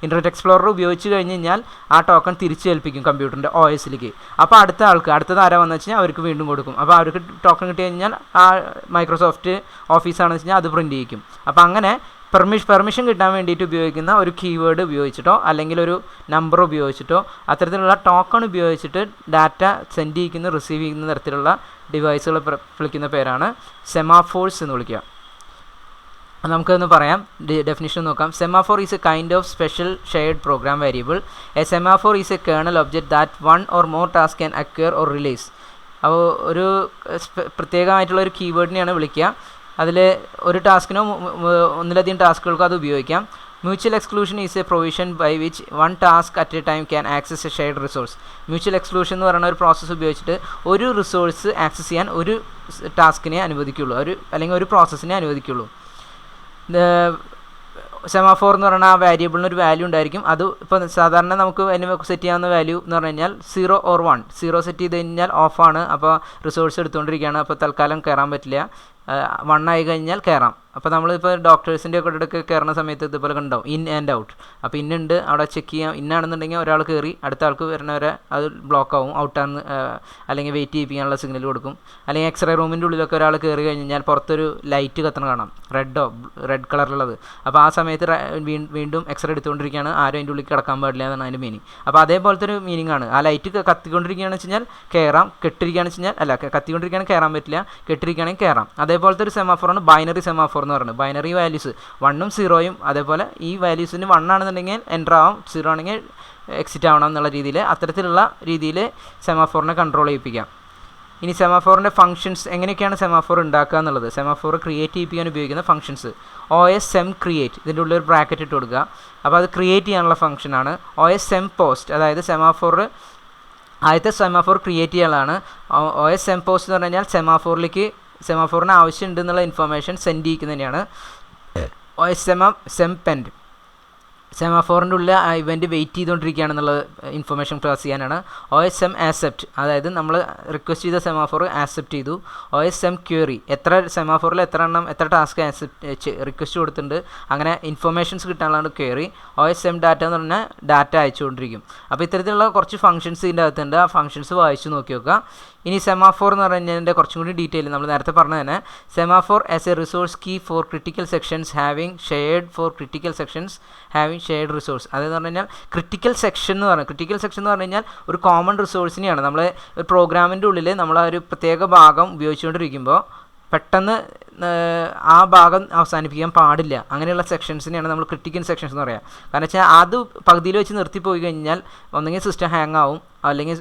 ഇൻ്റർനെറ്റ് എക്സ്പ്ലോറർ ഉപയോഗിച്ച് കഴിഞ്ഞ് കഴിഞ്ഞാൽ ആ ടോക്കൺ തിരിച്ചേൽപ്പിക്കും കമ്പ്യൂട്ടറിൻ്റെ OSലേക്ക്. അപ്പോൾ അടുത്തത് ആരാ വന്നു വെച്ചാൽ അവർക്ക് വീണ്ടും കൊടുക്കും. അപ്പോൾ അവർക്ക് ടോക്കൺ കിട്ടി കഴിഞ്ഞാൽ ആ മൈക്രോസോഫ്റ്റ് ഓഫീസാണെന്ന് വെച്ച് കഴിഞ്ഞാൽ അത് പ്രിൻറ്റ് ചെയ്യിക്കും. അപ്പോൾ അങ്ങനെ പെർമിഷൻ കിട്ടാൻ വേണ്ടിയിട്ട് ഉപയോഗിക്കുന്ന ഒരു കീവേഡ് ഉപയോഗിച്ചിട്ടോ അല്ലെങ്കിൽ ഒരു നമ്പർ ഉപയോഗിച്ചിട്ടോ അത്തരത്തിലുള്ള ടോക്കൺ ഉപയോഗിച്ചിട്ട് ഡാറ്റ സെൻഡ് ചെയ്യിക്കുന്ന റിസീവ് ചെയ്യുന്ന തരത്തിലുള്ള ഡിവൈസുകൾ വിളിക്കുന്ന പേരാണ് സെമാഫോഴ്സ് എന്ന് വിളിക്കുക. നമുക്കൊന്ന് പറയാം, ഡെഫിനിഷൻ നോക്കാം. Semaphore is a kind of special shared program variable. A semaphore is a kernel object that 1 or more task can acquire or release. അപ്പോൾ ഒരു പ്രത്യേകമായിട്ടുള്ള ഒരു കീവേഡിനെയാണ് വിളിക്കുക. അതിൽ ഒരു ടാസ്കിനോ ഒന്നിലധികം ടാസ്കുകൾക്കോ അത് ഉപയോഗിക്കാം. Mutual exclusion is a provision by which 1 task at a time can access a shared resource. Mutual exclusion എന്ന് പറയുന്ന ഒരു പ്രോസസ്സ് ഉപയോഗിച്ചിട്ട് ഒരു റിസോഴ്സ് ആക്സസ് ചെയ്യാൻ ഒരു ടാസ്കിനെ അനുവദിക്കുള്ളൂ, അല്ലെങ്കിൽ ഒരു പ്രോസസ്സിനെ അനുവദിക്കുള്ളൂ. സെമാഫോർ എന്ന് പറയുന്ന ആ വേരിയബിളിന് ഒരു വാല്യൂ ഉണ്ടായിരിക്കും. അത് ഇപ്പോൾ സാധാരണ നമുക്ക് അതിന് സെറ്റ് ചെയ്യാവുന്ന വാല്യൂ എന്ന് പറഞ്ഞു കഴിഞ്ഞാൽ 0 or 1. 0 സെറ്റ് ചെയ്ത് കഴിഞ്ഞാൽ ഓഫാണ്, അപ്പോൾ റിസോഴ്സ് എടുത്തുകൊണ്ടിരിക്കുകയാണ്, അപ്പോൾ തൽക്കാലം കയറാൻ പറ്റില്ല. 1 ആയി കഴിഞ്ഞാൽ കയറാം. അപ്പോൾ നമ്മളിപ്പോൾ ഡോക്ടേഴ്സിൻ്റെ ഒക്കെ ഇടയ്ക്ക് കയറുന്ന സമയത്ത് ഇതുപോലെ ഉണ്ടാവും ഇൻ ആൻഡ് ഔട്ട്. അപ്പോൾ ഇന്നുണ്ട്, അവിടെ ചെക്ക് ചെയ്യാം. ഇന്നാണെന്നുണ്ടെങ്കിൽ ഒരാൾ കയറി അടുത്ത ആൾക്ക് വരുന്നവരെ അത് ബ്ലോക്ക് ആവും, ഔട്ടാണെന്ന് അല്ലെങ്കിൽ വെയിറ്റ് ചെയ്യിപ്പിക്കാനുള്ള സിഗ്നൽ കൊടുക്കും. അല്ലെങ്കിൽ എക്സ്റേ റൂമിൻ്റെ ഉള്ളിലൊക്കെ ഒരാൾ കയറി കഴിഞ്ഞ് കഴിഞ്ഞാൽ പുറത്തൊരു ലൈറ്റ് കത്തണം കാണാം, റെഡ് കളറിലുള്ളത്. അപ്പോൾ ആ സമയത്ത് വീണ്ടും എക്സ്റേ എടുത്തുകൊണ്ടിരിക്കുകയാണ്, ആരും അതിൻ്റെ ഉള്ളിൽ കിടക്കാൻ പാടില്ല എന്നാണ് അതിൻ്റെ മീനിങ്. അപ്പോൾ അതേപോലത്തെ ഒരു മീനിങ് ആണ്. ആ ലൈറ്റ് കത്തിക്കൊണ്ടിരിക്കുകയാണെന്ന് വെച്ച് കഴിഞ്ഞാൽ കയറാം, കെട്ടിരിക്കുകയാണെന്ന് വെച്ച് കഴിഞ്ഞാൽ കത്തിക്കൊണ്ടിരിക്കുകയാണെങ്കിൽ കയറാൻ പറ്റില്ല, കെട്ടിരിക്കുകയാണെങ്കിൽ കയറാം. അതേപോലത്തെ ഒരു സെമാഫോറാണ് ബൈനറി സെമാഫോർ എന്ന് പറയുന്നത്. ബൈനറി വാല്യൂസ് 1 ഉം 0 അതേപോലെ ഈ വാല്യൂസിന് 1 ആണെന്നുണ്ടെങ്കിൽ എൻ്റർ ആവും, 0 ആണെങ്കിൽ എക്സിറ്റ് ആവണം എന്നുള്ള രീതിയിൽ, അത്തരത്തിലുള്ള രീതിയിൽ സെമാഫോറിനെ കൺട്രോൾ ചെയ്യിപ്പിക്കാം. ഇനി സെമാഫോറിൻ്റെ ഫംഗ്ഷൻസ് എങ്ങനെയൊക്കെയാണ് സെമാഫോർ ഉണ്ടാക്കുക എന്നുള്ളത്. സെമാഫോർ ക്രിയേറ്റ് ചെയ്യിപ്പിക്കാൻ ഉപയോഗിക്കുന്ന ഫംഗ്ഷൻസ് OSM ക്രിയേറ്റ്, ഇതിൻ്റെ ഉള്ളിൽ ഒരു ബ്രാക്കറ്റ് ഇട്ട് കൊടുക്കുക. അപ്പോൾ അത് ക്രിയേറ്റ് ചെയ്യാനുള്ള ഫംഗ്ഷനാണ്. OSM പോസ്റ്റ്, അതായത് ആദ്യത്തെ സെമാഫോർ ക്രിയേറ്റ് ചെയ്യാനുള്ളതാണ്. OSM പോസ്റ്റ് എന്ന് പറഞ്ഞു കഴിഞ്ഞാൽ സെമാഫോറിന് ആവശ്യമുണ്ട് എന്നുള്ള ഇൻഫർമേഷൻ സെൻഡ് ചെയ്യിക്കുന്നതിനെയാണ്. OSM പെൻഡ്, സെമാഫോറിൻ്റെ ഉള്ളിൽ ആ ഇവൻറ്റ് വെയിറ്റ് ചെയ്തുകൊണ്ടിരിക്കുകയാണെന്നുള്ള ഇൻഫർമേഷൻ പാസ് ചെയ്യാനാണ്. OSM ആക്സെപ്റ്റ്, അതായത് നമ്മൾ റിക്വസ്റ്റ് ചെയ്ത സെമാഫോർ ആക്സെപ്റ്റ് ചെയ്തു. OSM ക്വയറി, സെമാഫോറിൽ എത്ര ടാസ്ക് റിക്വസ്റ്റ് കൊടുത്തിട്ടുണ്ട്, അങ്ങനെ ഇൻഫർമേഷൻസ് കിട്ടാനുള്ളതാണ് ക്വയറി. OSM ഡാറ്റ എന്ന് പറഞ്ഞാൽ ഡാറ്റ അയച്ചുകൊണ്ടിരിക്കും. അപ്പോൾ ഇത്തരത്തിലുള്ള കുറച്ച് ഫംഗ്ഷൻസ് ഇതിൻ്റെ അകത്തുണ്ട്. ആ ഫംഗ്ഷൻസ് വായിച്ച് നോക്കി നോക്കുക. ഇനി സെമാഫോർ എന്ന് പറഞ്ഞതിൻ്റെ കുറച്ചും കൂടി ഡീറ്റെയിൽ നമ്മൾ നേരത്തെ പറഞ്ഞ തന്നെ, semaphore as a resource key for critical sections having shared shared resource. അതെന്ന് പറഞ്ഞു കഴിഞ്ഞാൽ ക്രിട്ടിക്കൽ സെക്ഷൻ എന്ന് പറഞ്ഞു കഴിഞ്ഞാൽ ഒരു കോമൺ റിസോഴ്സിനെയാണ് നമ്മൾ ഒരു പ്രോഗ്രാമിൻ്റെ ഉള്ളിൽ നമ്മൾ ആ ഒരു പ്രത്യേക ഭാഗം ഉപയോഗിച്ചുകൊണ്ടിരിക്കുമ്പോൾ പെട്ടെന്ന് ആ ഭാഗം അവസാനിപ്പിക്കാൻ പാടില്ല. അങ്ങനെയുള്ള സെക്ഷൻസിനെയാണ് നമ്മൾ ക്രിട്ടിക്കൽ സെക്ഷൻസ് എന്ന് പറയുക. കാരണം വെച്ചാൽ അത് പകുതിയിൽ വെച്ച് നിർത്തിപ്പോയി കഴിഞ്ഞാൽ ഒന്നെങ്കിൽ സിസ്റ്റം ഹാങ് ആവും, അല്ലെങ്കിൽ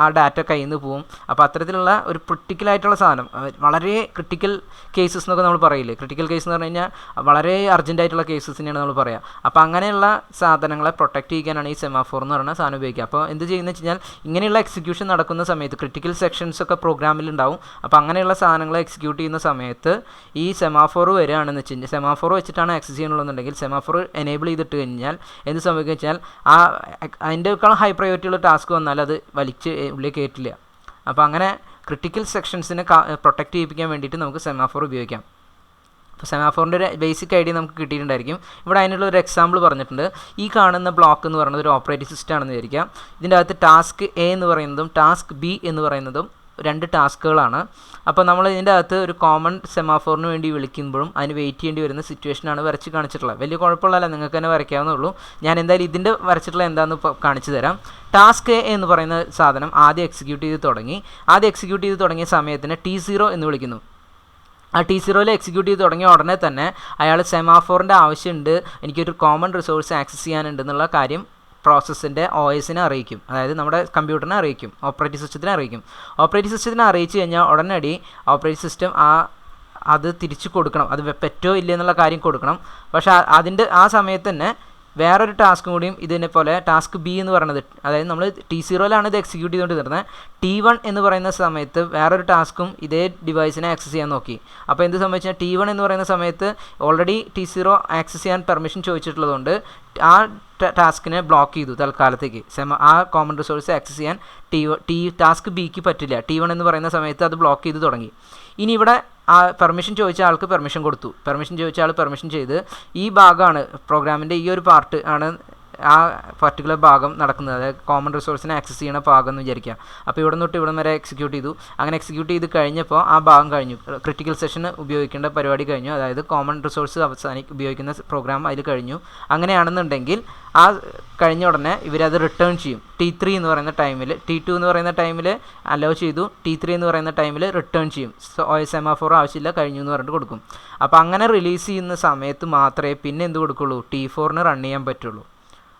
ആ ഡാറ്റ കയ്യിൽ നിന്ന് പോവും. അപ്പോൾ അത്തരത്തിലുള്ള ഒരു ക്രിട്ടിക്കലായിട്ടുള്ള സാധനം, വളരെ ക്രിട്ടിക്കൽ കേസസ് എന്നൊക്കെ നമ്മൾ പറയില്ലേ. ക്രിട്ടിക്കൽ കേസ് എന്ന് പറഞ്ഞു കഴിഞ്ഞാൽ വളരെ അർജൻറ്റായിട്ടുള്ള കേസസിനെയാണ് നമ്മൾ പറയുക. അപ്പോൾ അങ്ങനെയുള്ള സാധനങ്ങളെ പ്രൊട്ടക്റ്റ് ചെയ്യാനാണ് ഈ സെമാഫോർ എന്ന് പറയുന്ന സാധനം ഉപയോഗിക്കുക. അപ്പോൾ എന്ത് ചെയ്യുന്നത് വെച്ച് കഴിഞ്ഞാൽ ഇങ്ങനെയുള്ള എക്സിക്യൂഷൻ നടക്കുന്ന സമയത്ത് ക്രിട്ടിക്കൽ സെക്ഷൻസ് ഒക്കെ പ്രോഗ്രാമിൽ ഉണ്ടാവും. അപ്പോൾ അങ്ങനെയുള്ള സാധനങ്ങളെ എക്സിക്യൂട്ട് ചെയ്യുന്ന സമയത്ത് ഈ സെമാഫോർ വരികയാണെന്ന് വെച്ച് കഴിഞ്ഞാൽ, സെമാഫോർ വെച്ചിട്ടാണ് ആക്സസ് ചെയ്യാനുള്ളതെന്നുണ്ടെങ്കിൽ സെമാഫോർ എനേബിൾ ചെയ്തിട്ട് കഴിഞ്ഞാൽ എന്ത് സംഭവിക്കുക വെച്ചാൽ അതിൻ്റെക്കാളും ഹൈ പ്രയോറിറ്റി ഉള്ള ടാസ്ക് വന്നാൽ അത് വലിച്ച് ഉള്ളിൽ കയറ്റില്ല. അപ്പോൾ അങ്ങനെ ക്രിട്ടിക്കൽ സെക്ഷൻസിനെ പ്രൊട്ടക്റ്റ് ചെയ്യിപ്പിക്കാൻ വേണ്ടിയിട്ട് നമുക്ക് സെമാഫോർ ഉപയോഗിക്കാം. അപ്പോൾ സെമാഫോറിൻ്റെ ഒരു ബേസിക് ഐഡിയ നമുക്ക് കിട്ടിയിട്ടുണ്ടായിരിക്കും. ഇവിടെ അതിനുള്ള ഒരു എക്സാമ്പിൾ പറഞ്ഞിട്ടുണ്ട്. ഈ കാണുന്ന ബ്ലോക്ക് എന്ന് പറയുന്നത് ഒരു ഓപ്പറേറ്റിംഗ് സിസ്റ്റം ആണെന്ന് വിചാരിക്കാം. ഇതിൻ്റെ അകത്ത് ടാസ്ക് എ എന്ന് പറയുന്നതും ടാസ്ക് ബി എന്ന് പറയുന്നതും 2 ടാസ്കുകളാണ്. അപ്പോൾ നമ്മൾ ഇതിൻ്റെ അകത്ത് ഒരു കോമൺ സെമാഫോറിന് വേണ്ടി വിളിക്കുമ്പോഴും അതിന് വെയിറ്റ് ചെയ്യേണ്ടി വരുന്ന സിറ്റുവേഷനാണ് വരച്ച് കാണിച്ചിട്ടുള്ളത്. വലിയ കുഴപ്പമുള്ളതല്ല, നിങ്ങൾക്ക് തന്നെ വരയ്ക്കാവുന്നുള്ളൂ. ഞാൻ എന്തായാലും ഇതിൻ്റെ വരച്ചിട്ടുള്ള എന്താണെന്ന് കാണിച്ചു തരാം. ടാസ്ക് എ എന്ന് പറയുന്ന സാധനം ആദ്യം എക്സിക്യൂട്ട് ചെയ്ത് തുടങ്ങിയ സമയത്തിന് T0 എന്ന് വിളിക്കുന്നു. ആ T0 എക്സിക്യൂട്ട് ചെയ്ത് തുടങ്ങിയ ഉടനെ തന്നെ അയാൾ സെമാഫോറിൻ്റെ ആവശ്യമുണ്ട്, എനിക്കൊരു കോമൺ റിസോഴ്സ് ആക്സസ് ചെയ്യാനുണ്ടെന്നുള്ള കാര്യം പ്രോസസ്സിൻ്റെ OSനെ അറിയിക്കും. അതായത് നമ്മുടെ കമ്പ്യൂട്ടറിനെ അറിയിക്കും, ഓപ്പറേറ്റിംഗ് സിസ്റ്റത്തിനെ അറിയിക്കും. ഓപ്പറേറ്റിംഗ് സിസ്റ്റത്തിനെ അറിയിച്ചു കഴിഞ്ഞാൽ ഉടനടി ഓപ്പറേറ്റിംഗ് സിസ്റ്റം അത് തിരിച്ചു കൊടുക്കണം, അത് പറ്റോ ഇല്ല എന്നുള്ള കാര്യം കൊടുക്കണം. പക്ഷേ ആ സമയത്ത് തന്നെ വേറൊരു ടാസ്കും കൂടിയും ഇതിനെ പോലെ ടാസ്ക് ബി എന്ന് പറയുന്നത്, അതായത് നമ്മൾ T0 ഇത് എക്സിക്യൂട്ട് ചെയ്തുകൊണ്ടിരുന്നത്. T1 എന്ന് പറയുന്ന സമയത്ത് വേറൊരു ടാസ്കും ഇതേ ഡിവൈസിനെ ആക്സസ് ചെയ്യാൻ നോക്കി. അപ്പോൾ എന്ത് സംഭവിച്ചാൽ T1 എന്ന് പറയുന്ന സമയത്ത് ഓൾറെഡി T0 ആക്സസ് ചെയ്യാൻ പെർമിഷൻ ചോദിച്ചിട്ടുള്ളതുകൊണ്ട് ആ ടാസ്കിനെ ബ്ലോക്ക് ചെയ്തു തൽക്കാലത്തേക്ക്. ആ കോമൺ റിസോഴ്സ് ആക്സസ് ചെയ്യാൻ ടാസ്ക് ബിക്ക് പറ്റില്ല. T1 എന്ന് പറയുന്ന സമയത്ത് അത് ബ്ലോക്ക് ചെയ്ത് തുടങ്ങി. ഇനി ഇവിടെ ആ പെർമിഷൻ ചോദിച്ച ആൾക്ക് പെർമിഷൻ കൊടുത്തു. പെർമിഷൻ ചോദിച്ച ആൾ പെർമിഷൻ ചെയ്ത് ഈ ഭാഗമാണ് പ്രോഗ്രാമിൻ്റെ ഈ ഒരു പാർട്ട് ആണ് ആ പർട്ടിക്കുലർ ഭാഗം നടക്കുന്നത്, അതായത് കോമൺ റിസോഴ്സിനെ ആക്സസ് ചെയ്യുന്ന ഭാഗം എന്ന് വിചാരിക്കുക. അപ്പോൾ ഇവിടെ തൊട്ട് ഇവിടെ വരെ എക്സിക്യൂട്ട് ചെയ്തു. അങ്ങനെ എക്സിക്യൂട്ട് ചെയ്ത് കഴിഞ്ഞപ്പോൾ ആ ഭാഗം കഴിഞ്ഞു, ക്രിട്ടിക്കൽ സെഷൻ ഉപയോഗിക്കേണ്ട പരിപാടി കഴിഞ്ഞു. അതായത് കോമൺ റിസോഴ്സ് ഉപയോഗിക്കുന്ന പ്രോഗ്രാം അതിൽ കഴിഞ്ഞു. അങ്ങനെയാണെന്നുണ്ടെങ്കിൽ ആ കഴിഞ്ഞ ഉടനെ ഇവരത് റിട്ടേൺ ചെയ്യും. T3 എന്ന് പറയുന്ന ടൈമിൽ, T2 എന്ന് പറയുന്ന ടൈമിൽ അലോ ചെയ്തു, T3 എന്ന് പറയുന്ന ടൈമിൽ റിട്ടേൺ ചെയ്യും. സെമാഫോർ ആവശ്യമില്ല, കഴിഞ്ഞു എന്ന് പറഞ്ഞിട്ട് കൊടുക്കും. അപ്പോൾ അങ്ങനെ റിലീസ് ചെയ്യുന്ന സമയത്ത് മാത്രമേ പിന്നെ എന്ത് കൊടുക്കുള്ളൂ, T4ന് റൺ ചെയ്യാൻ പറ്റുള്ളൂ.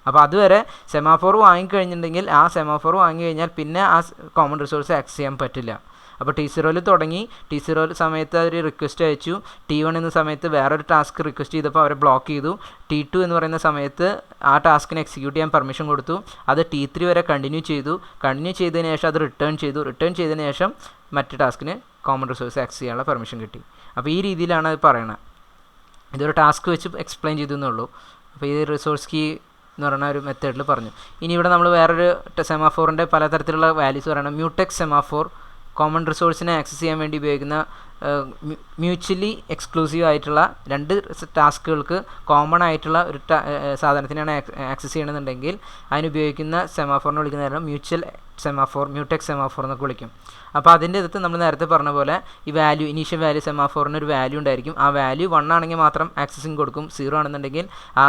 അപ്പോൾ അതുവരെ സെമാഫോർ വാങ്ങിക്കഴിഞ്ഞിട്ടുണ്ടെങ്കിൽ ആ സെമാഫോർ വാങ്ങി കഴിഞ്ഞാൽ പിന്നെ ആ കോമൺ റിസോഴ്സ് ആക്സസ് ചെയ്യാൻ പറ്റില്ല. അപ്പോൾ T0 തുടങ്ങി, T0 സമയത്ത് അവർ റിക്വസ്റ്റ് അയച്ചു. T1 എന്ന സമയത്ത് വേറൊരു ടാസ്ക് റിക്വസ്റ്റ് ചെയ്തപ്പോൾ അവരെ ബ്ലോക്ക് ചെയ്തു. T2 എന്ന് പറയുന്ന സമയത്ത് ആ ടാസ്കിനെ എക്സിക്യൂട്ട് ചെയ്യാൻ പെർമിഷൻ കൊടുത്തു. അത് T3 വരെ കണ്ടിന്യൂ ചെയ്തതിന് ശേഷം അത് റിട്ടേൺ ചെയ്തതിന് ശേഷം മറ്റ് ടാസ്കിന് കോമൺ റിസോഴ്സ് ആക്സസ് ചെയ്യാനുള്ള പെർമിഷൻ കിട്ടി. അപ്പോൾ ഈ രീതിയിലാണ് അത് പറയണത്. ഇതൊരു ടാസ്ക് വെച്ച് എക്സ്പ്ലെയിൻ ചെയ്തു എന്നുള്ളൂ. അപ്പോൾ ഈ റിസോഴ്സ് കീ എന്ന് പറയുന്ന ഒരു മെത്തേഡിൽ പറഞ്ഞു. ഇനി ഇവിടെ നമ്മൾ വേറൊരു സെമാഫോറിൻ്റെ പലതരത്തിലുള്ള വാല്യൂസ് പറയണം. മ്യൂടെക്സ് സെമാഫോർ കോമൺ റിസോഴ്സിനെ ആക്സസ് ചെയ്യാൻ വേണ്ടി ഉപയോഗിക്കുന്ന മ്യൂച്വലി എക്സ്ക്ലൂസീവ് ആയിട്ടുള്ള 2 ടാസ്കുകൾക്ക് കോമൺ ആയിട്ടുള്ള ഒരു സാധനത്തിനാണ് ആക്സസ് ചെയ്യണമെന്നുണ്ടെങ്കിൽ അതിനുപയോഗിക്കുന്ന സെമാഫോറിനെ വിളിക്കുന്നതായിരുന്നു മ്യൂച്വൽ സെമാഫോർ, മ്യൂടെക്സ് സെമാഫോർ എന്നൊക്കെ വിളിക്കും. അപ്പോൾ അതിൻ്റെ അടുത്ത് നമ്മൾ നേരത്തെ പറഞ്ഞ പോലെ ഈ വാല്യൂ, ഇനീഷ്യൽ വാല്യൂ സെമാഫോറിന് ഒരു വാല്യൂ ഉണ്ടായിരിക്കും. ആ വാല്യൂ 1 ആണെങ്കിൽ മാത്രം ആക്സസിങ് കൊടുക്കും, 0 ആണെന്നുണ്ടെങ്കിൽ ആ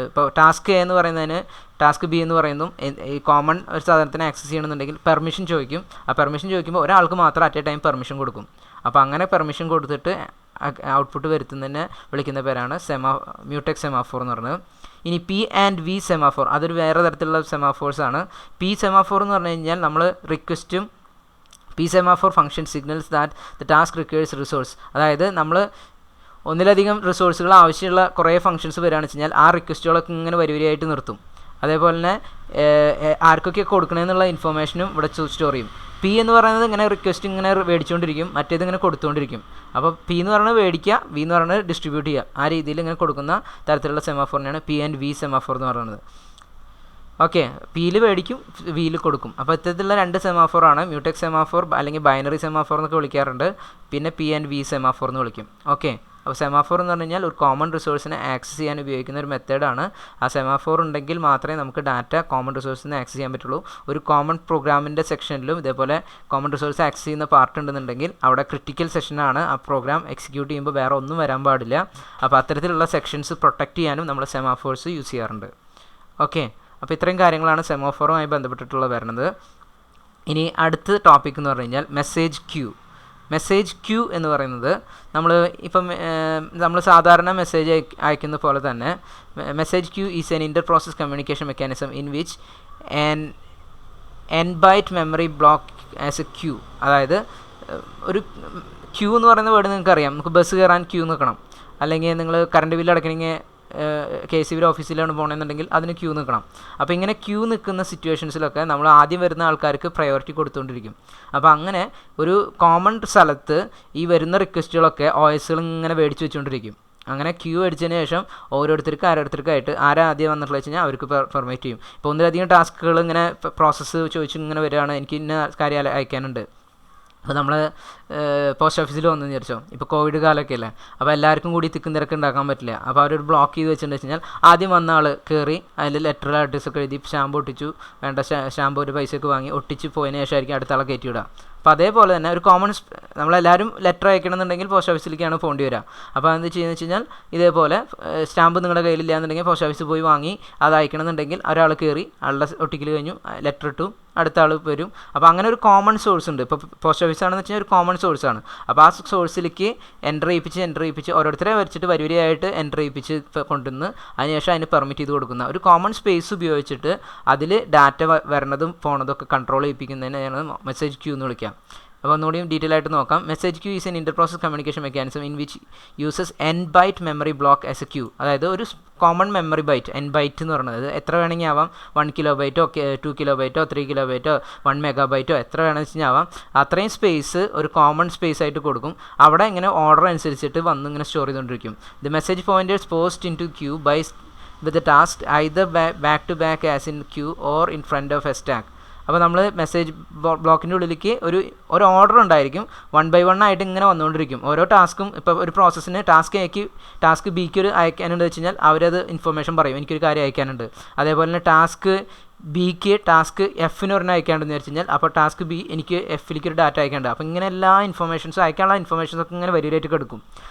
ഇപ്പോൾ ടാസ്ക് എ എന്ന് പറയുന്നതിന് ടാസ്ക് ബി എന്ന് പറയുന്നതും ഈ കോമൺ ഒരു സാധനത്തിനെ ആക്സസ് ചെയ്യണമെന്നുണ്ടെങ്കിൽ പെർമിഷൻ ചോദിക്കും. ആ പെർമിഷൻ ചോദിക്കുമ്പോൾ ഒരാൾക്ക് മാത്രം അറ്റ് എ ടൈം പെർമിഷൻ കൊടുക്കും. അപ്പോൾ അങ്ങനെ പെർമിഷൻ കൊടുത്തിട്ട് ഔട്ട്പുട്ട് വരുത്തുന്നതിനെ വിളിക്കുന്ന പേരാണ് മ്യൂടെക്സ് സെമാഫോർ എന്ന് പറയുന്നത്. ഇനി P&V സെമാഫോർ, അതൊരു വേറെ തരത്തിലുള്ള സെമാഫോഴ്സാണ്. P സെമാഫോർ എന്ന് പറഞ്ഞു കഴിഞ്ഞാൽ നമ്മൾ റിക്വസ്റ്റും P semaphore function signals that the task requires resource. അതായത് നമ്മൾ ഒന്നിലധികം റിസോഴ്സുകൾ ആവശ്യമുള്ള കുറേ ഫംഗ്ഷൻസ് വരികയാണെന്ന് വെച്ച് കഴിഞ്ഞാൽ ആ റിക്വസ്റ്റുകളൊക്കെ ഇങ്ങനെ വരിവരിയായിട്ട് നിർത്തും. അതേപോലെ തന്നെ ആർക്കൊക്കെ കൊടുക്കണമെന്നുള്ള ഇൻഫർമേഷനും ഇവിടെ സ്റ്റോർ ചെയ്യും. P എന്ന് പറയുന്നത് ഇങ്ങനെ റിക്വസ്റ്റ് ഇങ്ങനെ മേടിച്ചുകൊണ്ടിരിക്കും, മറ്റേത് ഇങ്ങനെ കൊടുത്തുകൊണ്ടിരിക്കും. അപ്പോൾ P എന്ന് പറയുന്നത് മേടിക്കുക, V എന്ന് പറയുന്നത് ഡിസ്ട്രിബ്യൂട്ട് ചെയ്യുക. ആ രീതിയിൽ ഇങ്ങനെ കൊടുക്കുന്ന തരത്തിലുള്ള സെമാഫോറിനെയാണ് P&V സെമാഫോർ എന്ന് പറയുന്നത്. ഓക്കെ, Pയിൽ മേടിക്കും, Vയിൽ കൊടുക്കും. അപ്പോൾ ഇത്തരത്തിലുള്ള 2 സെമാഫോറാണ്. മ്യൂടെക്സ് സെമാഫോർ അല്ലെങ്കിൽ ബൈനറി സെമാഫോർ എന്നൊക്കെ വിളിക്കാറുണ്ട്. പിന്നെ P&V സെമാഫോർ എന്ന് വിളിക്കും. ഓക്കെ. അപ്പോൾ സെമാഫോർ എന്ന് പറഞ്ഞു കഴിഞ്ഞാൽ ഒരു കോമൺ റിസോഴ്സിനെ ആക്സസ് ചെയ്യാൻ ഉപയോഗിക്കുന്ന ഒരു മെത്തേഡാണ്. ആ സെമാഫോർ ഉണ്ടെങ്കിൽ മാത്രമേ നമുക്ക് ഡാറ്റ കോമൺ റിസോഴ്സിനെ ആക്സസ് ചെയ്യാൻ പറ്റുള്ളൂ. ഒരു കോമൺ പ്രോഗ്രാമിൻ്റെ സെക്ഷനിലും ഇതേപോലെ കോമൺ റിസോഴ്സ് ആക്സസ് ചെയ്യുന്ന പാർട്ട് ഉണ്ടെന്നുണ്ടെങ്കിൽ അവിടെ ക്രിട്ടിക്കൽ സെഷനാണ്. ആ പ്രോഗ്രാം എക്സിക്യൂട്ട് ചെയ്യുമ്പോൾ വേറെ ഒന്നും വരാൻ പാടില്ല. അപ്പോൾ അത്തരത്തിലുള്ള സെക്ഷൻസ് പ്രൊട്ടക്റ്റ് ചെയ്യാനും നമ്മൾ സെമാഫോർസ് യൂസ് ചെയ്യാറുണ്ട്. ഓക്കെ, അപ്പോൾ ഇത്രയും കാര്യങ്ങളാണ് സെമാഫോറുമായി ബന്ധപ്പെട്ടിട്ടുള്ള വരുന്നത്. ഇനി അടുത്ത ടോപ്പിക് എന്ന് പറഞ്ഞു കഴിഞ്ഞാൽ മെസ്സേജ് ക്യൂ. മെസ്സേജ് ക്യൂ എന്ന് പറയുന്നത് നമ്മൾ സാധാരണ മെസ്സേജ് അയക്കുന്ന പോലെ തന്നെ message queue is an inter process communication mechanism in which N byte memory block as a queue. അതായത് ഒരു ക്യൂ എന്ന് പറയുന്ന വേർഡ് നിങ്ങൾക്കറിയാം. നമുക്ക് ബസ് കയറാൻ ക്യൂ നിൽക്കണം, അല്ലെങ്കിൽ നിങ്ങൾ കറണ്ട് ബില്ല് അടയ്ക്കണമെങ്കിൽ KCBയുടെ ഓഫീസിലാണ് പോകണമെന്നുണ്ടെങ്കിൽ അതിന് ക്യൂ നിൽക്കണം. അപ്പോൾ ഇങ്ങനെ ക്യൂ നിൽക്കുന്ന സിറ്റുവേഷൻസിലൊക്കെ നമ്മൾ ആദ്യം വരുന്ന ആൾക്കാർക്ക് പ്രയോറിറ്റി കൊടുത്തുകൊണ്ടിരിക്കും. അപ്പോൾ അങ്ങനെ ഒരു കോമൺ സ്ഥലത്ത് ഈ വരുന്ന റിക്വസ്റ്റുകളൊക്കെ OSകൾ ഇങ്ങനെ മേടിച്ച് വെച്ചുകൊണ്ടിരിക്കും. അങ്ങനെ ക്യൂ അടിച്ചതിന് ശേഷം ഓരോരുത്തർക്കായിട്ട് ആരാ ആദ്യം വന്നിട്ടുള്ള വെച്ച് കഴിഞ്ഞാൽ അവർക്ക് പെർമിറ്റ് ചെയ്യും. ഇപ്പോൾ ഒന്നിലധികം ടാസ്കുകൾ ഇങ്ങനെ പ്രോസസ്സ് ചോദിച്ച് ഇങ്ങനെ വരികയാണ്, എനിക്ക് ഇന്ന കാര്യം അയക്കാനുണ്ട്. അപ്പോൾ നമ്മൾ പോസ്റ്റ് ഓഫീസിൽ വന്നു വിചാരിച്ചോ, ഇപ്പോൾ കോവിഡ് കാലമൊക്കെ അല്ലേ, അപ്പോൾ എല്ലാവർക്കും കൂടി തിക്കും തിരക്ക് ഉണ്ടാക്കാൻ പറ്റില്ല. അപ്പോൾ അവരൊരു ബ്ലോക്ക് ചെയ്ത് വെച്ചിട്ടുണ്ടെന്ന് വെച്ച് കഴിഞ്ഞാൽ ആദ്യം വന്ന ആൾ കയറി അതിൽ ലെറ്റർ അഡ്രസ്സൊക്കെ എഴുതി ഷാമ്പു ഒട്ടിച്ചു, വേണ്ട ഷാമ്പു ഒരു പൈസയൊക്കെ വാങ്ങി ഒട്ടിച്ച് പോയതിന് ശേഷമായിരിക്കും അടുത്ത ആളെ കയറ്റി വിടുക. അപ്പോൾ അതേപോലെ തന്നെ ഒരു കോമൺ നമ്മളെല്ലാവരും ലെറ്റർ അയക്കണമെന്നുണ്ടെങ്കിൽ പോസ്റ്റ് ഓഫീസിലേക്കാണ് പോകേണ്ടി വരിക. അപ്പോൾ എന്ത് ചെയ്യുന്നത് വെച്ച് കഴിഞ്ഞാൽ ഇതേപോലെ സ്റ്റാമ്പ് നിങ്ങളുടെ കയ്യിലില്ല എന്നുണ്ടെങ്കിൽ പോസ്റ്റ് ഓഫീസിൽ പോയി വാങ്ങി അത് അയക്കണമെന്നുണ്ടെങ്കിൽ ഒരാൾ കയറി ആളുടെ ഒട്ടിക്കൽ കഴിഞ്ഞു, ലെറ്റർ ഇട്ടു, അടുത്ത ആൾ വരും. അപ്പോൾ അങ്ങനെ ഒരു കോമൺ സോഴ്സ് ഉണ്ട്. ഇപ്പോൾ പോസ്റ്റ് ഓഫീസാണെന്ന് വെച്ച് കഴിഞ്ഞാൽ ഒരു കോമൺ സോഴ്സാണ്. അപ്പോൾ ആ സോഴ്സിലേക്ക് എൻ്റർ ചെയ്യിപ്പിച്ച് ഓരോരുത്തരെ വരച്ചിട്ട് വരിവരിയായിട്ട് എൻ്റർ ചെയ്യിപ്പിച്ച് കൊണ്ടുവന്ന് അതിനുശേഷം അതിന് പെർമിറ്റ് ചെയ്ത് കൊടുക്കുന്ന ഒരു കോമൺ സ്പേസ് ഉപയോഗിച്ചിട്ട് അതിൽ ഡാറ്റ വരണതും പോണതും ഒക്കെ കൺട്രോൾ ചെയ്യിപ്പിക്കുന്നതിനാണ് മെസ്സേജ് ക്യൂ എന്ന് വിളിക്കുക. അപ്പോൾ ഒന്നുകൂടിയും ഡീറ്റെയിൽ ആയിട്ട് നോക്കാം. Message queue is an inter process communication mechanism in which uses N byte memory block as a queue. അതായത് ഒരു common memory byte, N byte എന്ന് പറയുന്നത് എത്ര വേണമെങ്കിൽ ആവാം. 1 KB, 2 KB, 3 KB, 1 MB എത്ര വേണമെന്ന് വെച്ച് കഴിഞ്ഞാൽ ആവാം. അത്രയും സ്പേസ് ഒരു കോമൺ സ്പേസ് ആയിട്ട് കൊടുക്കും. അവിടെ ഇങ്ങനെ ഓർഡർ അനുസരിച്ചിട്ട് വന്ന് ഇങ്ങനെ സ്റ്റോർ ചെയ്തുകൊണ്ടിരിക്കും. The message pointers post in to queue by with the task either back to back as in queue or in front of a stack. അപ്പോൾ നമ്മൾ മെസ്സേജ് ബ്ലോക്കിൻ്റെ ഉള്ളിലേക്ക് ഒരു ഓർഡർ ഉണ്ടായിരിക്കും. 1 by 1 ആയിട്ട് ഇങ്ങനെ വന്നുകൊണ്ടിരിക്കും. ഓരോ ടാസ്ക്കും ഇപ്പോൾ ഒരു പ്രോസസ്സിന് ടാസ്ക് ബിക്ക് ഒരു അയക്കാനുണ്ട് വെച്ച് കഴിഞ്ഞാൽ അവരത് ഇൻഫർമേഷൻ പറയും, എനിക്കൊരു കാര്യം അയക്കാനുണ്ട്. അതേപോലെ തന്നെ ടാസ്ക് ബിക്ക് ടാസ്ക് എഫിന് ഒരെണ്ണം അയക്കാണ്ടെന്ന് വെച്ച് കഴിഞ്ഞാൽ അപ്പോൾ ടാസ്ക് ബി എനിക്ക് എഫിലേക്ക് ഒരു ഡാറ്റ അയക്കാനുണ്ട്. അപ്പോൾ ഇങ്ങനെ എല്ലാ ഇൻഫർമേഷൻസും അയക്കാനുള്ള ഇൻഫർമേഷൻസൊക്കെ ഇങ്ങനെ വരിയായിട്ട് കിടക്കും.